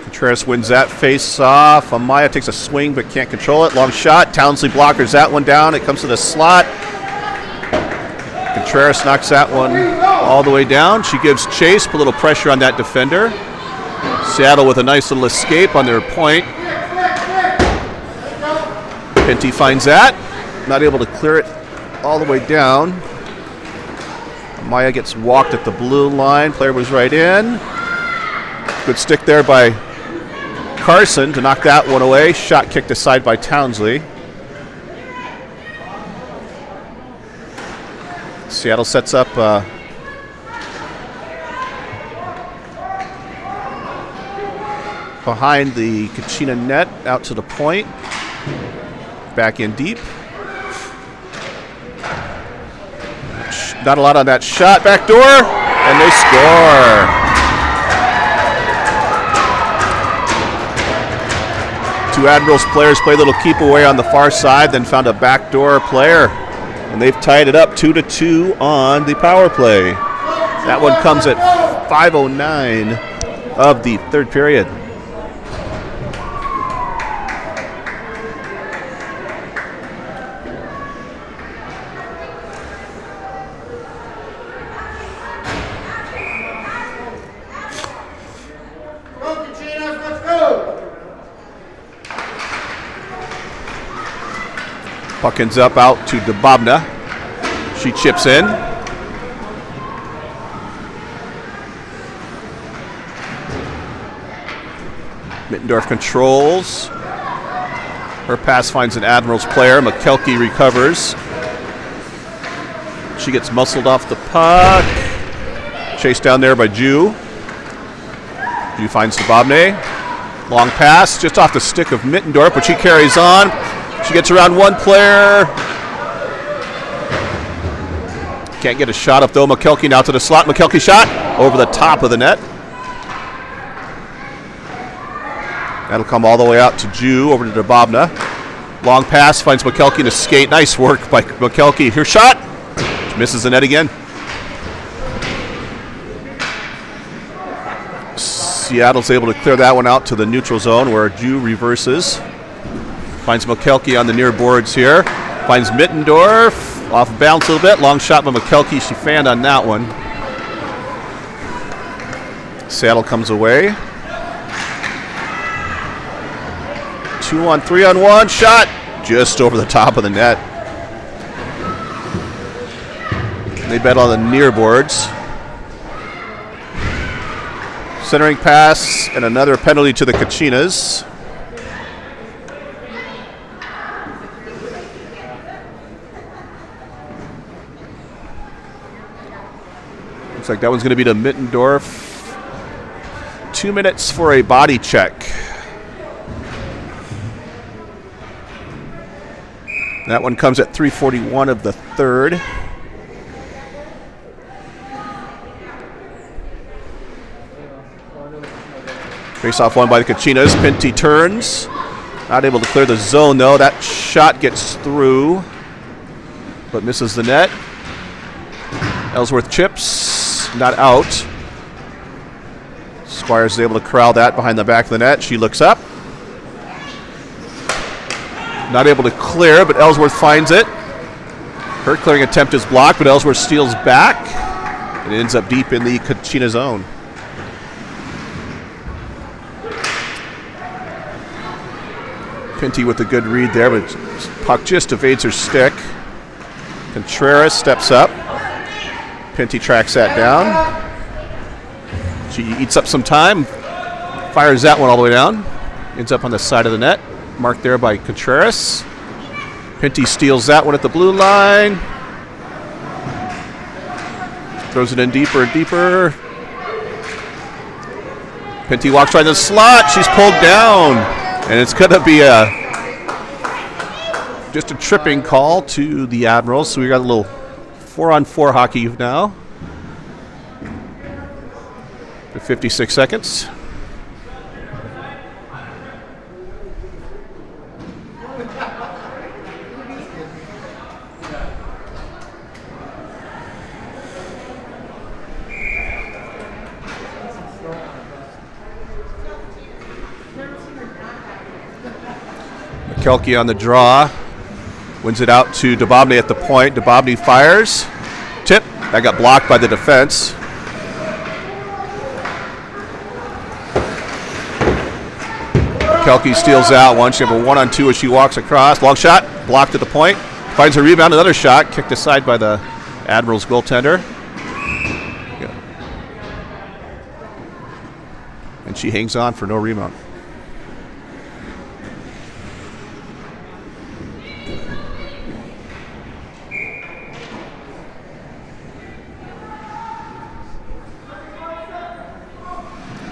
Contreras wins that face off. Amaya takes a swing but can't control it. Long shot. Townsley blockers that one down. It comes to the slot. Contreras knocks that one all the way down. She gives chase, put a little pressure on that defender. Seattle with a nice little escape on their point. Pinty finds that. Not able to clear it all the way down. Maya gets walked at the blue line. Player was right in. Good stick there by Carson to knock that one away. Shot kicked aside by Townsley. Seattle sets up behind the Kachina net, out to the point. Back in deep. Not a lot on that shot. Back door, and they score. Two Admirals players play a little keep away on the far side, then found a backdoor player. And they've tied it up 2-2 on the power play. That one comes at 5:09 of the third period. Puck ends up out to Dubovna. She chips in. Mittendorf controls. Her pass finds an Admirals player. McKelkey recovers. She gets muscled off the puck. Chased down there by Jew. Jew finds Dubovne. Long pass just off the stick of Mittendorf, but she carries on. She gets around one player. Can't get a shot up though. McKelkey now to the slot. McKelkey shot over the top of the net. That'll come all the way out to Jew, over to Dubovna. Long pass finds McKelkey to skate. Nice work by McKelkey. Her shot. She misses the net again. Seattle's able to clear that one out to the neutral zone where Jew reverses. Finds McKelkey on the near boards here. Finds Mittendorf. Off balance a little bit. Long shot by McKelkey. She fanned on that one. Seattle comes away. 2-on, 3-on-1 shot just over the top of the net. They bet on the near boards. Centering pass and another penalty to the Kachinas. Looks like that one's going to be to Mittendorf. 2 minutes for a body check. That one comes at 3:41 of the third. Face-off one by the Kachinas. Pinty turns. Not able to clear the zone, though. That shot gets through, but misses the net. Ellsworth chips. Not out. Squires is able to corral that behind the back of the net. She looks up. Not able to clear, but Ellsworth finds it. Her clearing attempt is blocked, but Ellsworth steals back. And it ends up deep in the Kachina zone. Pinty with a good read there, but puck just evades her stick. Contreras steps up. Pinty tracks that down. She eats up some time. Fires that one all the way down. Ends up on the side of the net. Marked there by Contreras. Pinty steals that one at the blue line. Throws it in deeper and deeper. Pinty walks right in the slot. She's pulled down. And it's going to be just a tripping call to the Admirals. So we got a little 4-on-4 hockey now. For 56 seconds. McKelkey on the draw. Wins it out to Dubovne at the point. Dubovne fires. Tip. That got blocked by the defense. McKelkey steals that one. She have a 1-on-2 as she walks across. Long shot. Blocked at the point. Finds a rebound. Another shot. Kicked aside by the Admirals goaltender. Yeah. And she hangs on for no rebound.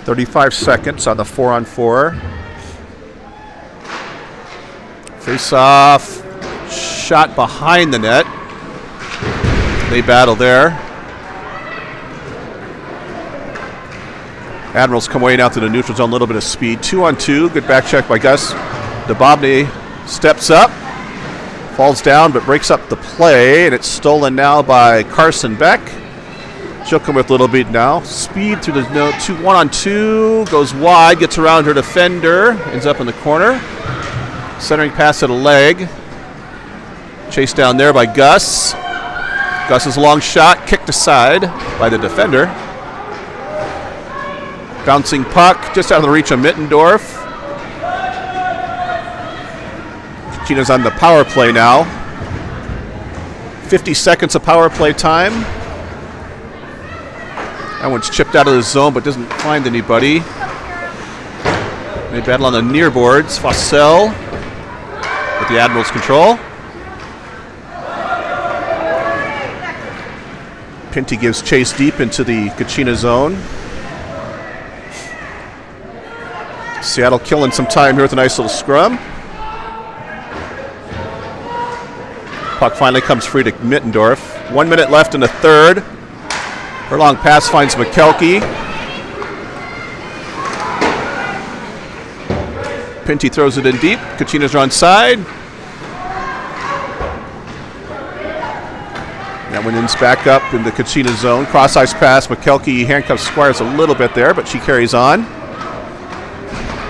.35 seconds on the 4-on-4. Face-off. Shot behind the net. They battle there. Admirals come away now to the neutral zone. A little bit of speed. 2-on-2. Good back check by Gus. Dubovne steps up. Falls down but breaks up the play. And it's stolen now by Carson Beck. She'll come with a little beat now. Speed through the 1-on-2. Goes wide. Gets around her defender. Ends up in the corner. Centering pass at a leg. Chased down there by Gus. Gus's long shot. Kicked aside by the defender. Bouncing puck. Just out of the reach of Mittendorf. Kachinas on the power play now. 50 seconds of power play time. That one's chipped out of the zone but doesn't find anybody. They battle on the near boards. Fossell with the Admirals control. Pinty gives chase deep into the Kachina zone. Seattle killing some time here with a nice little scrum. Puck finally comes free to Mittendorf. 1 minute left in the third. Her long pass finds McKelkey. Pinty throws it in deep. Kachinas are on side. That one ends back up in the Kachina zone. Cross ice pass. McKelkey handcuffs Squires a little bit there, but she carries on.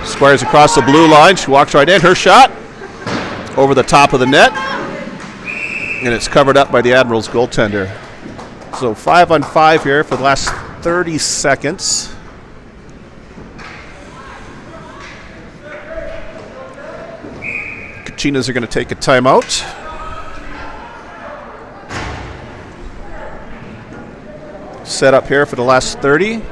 Squires across the blue line. She walks right in. Her shot over the top of the net. And it's covered up by the Admirals goaltender. So 5-on-5 here for the last 30 seconds. Kachinas are going to take a timeout. Set up here for the last 30.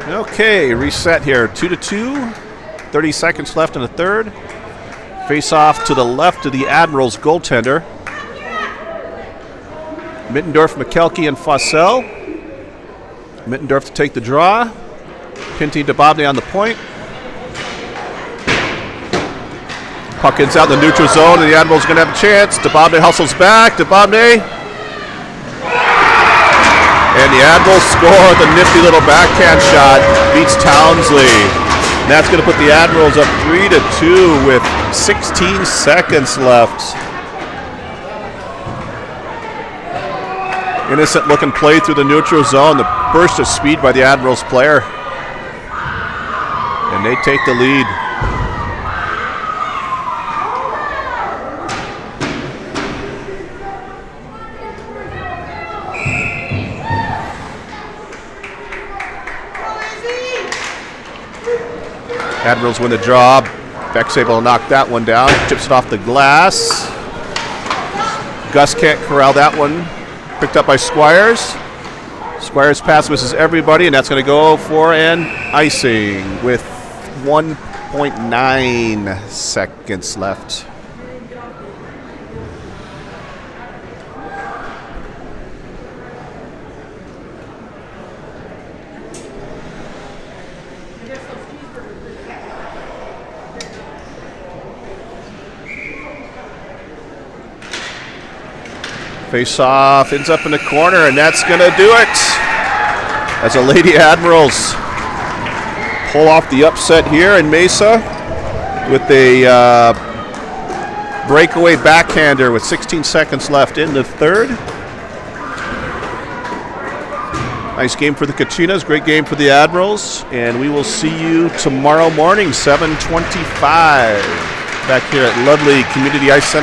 Okay, reset here. 2-2. 30 seconds left in the third. Face off to the left of the Admirals goaltender. Mittendorf, McKelkey, and Fossell. Mittendorf to take the draw. Pinty to Bobney on the point. Puck gets out in the neutral zone, and the Admirals going to have a chance. DeBobney hustles back. DeBobney. And the Admirals score with a nifty little backhand shot. Beats Townsley. And that's going to put the Admirals up 3-2 with 16 seconds left. Innocent looking play through the neutral zone. The burst of speed by the Admirals player. And they take the lead. Admirals win the draw. Beck's able to knock that one down. Chips it off the glass. Gus can't corral that one. Picked up by Squires. Squires pass misses everybody, and that's going to go for an icing with 1.9 seconds left. Face off, ends up in the corner, and that's going to do it. As the Lady Admirals pull off the upset here in Mesa with a breakaway backhander with 16 seconds left in the third. Nice game for the Kachinas, great game for the Admirals, and we will see you tomorrow morning, 7:25, back here at lovely Community Ice Center.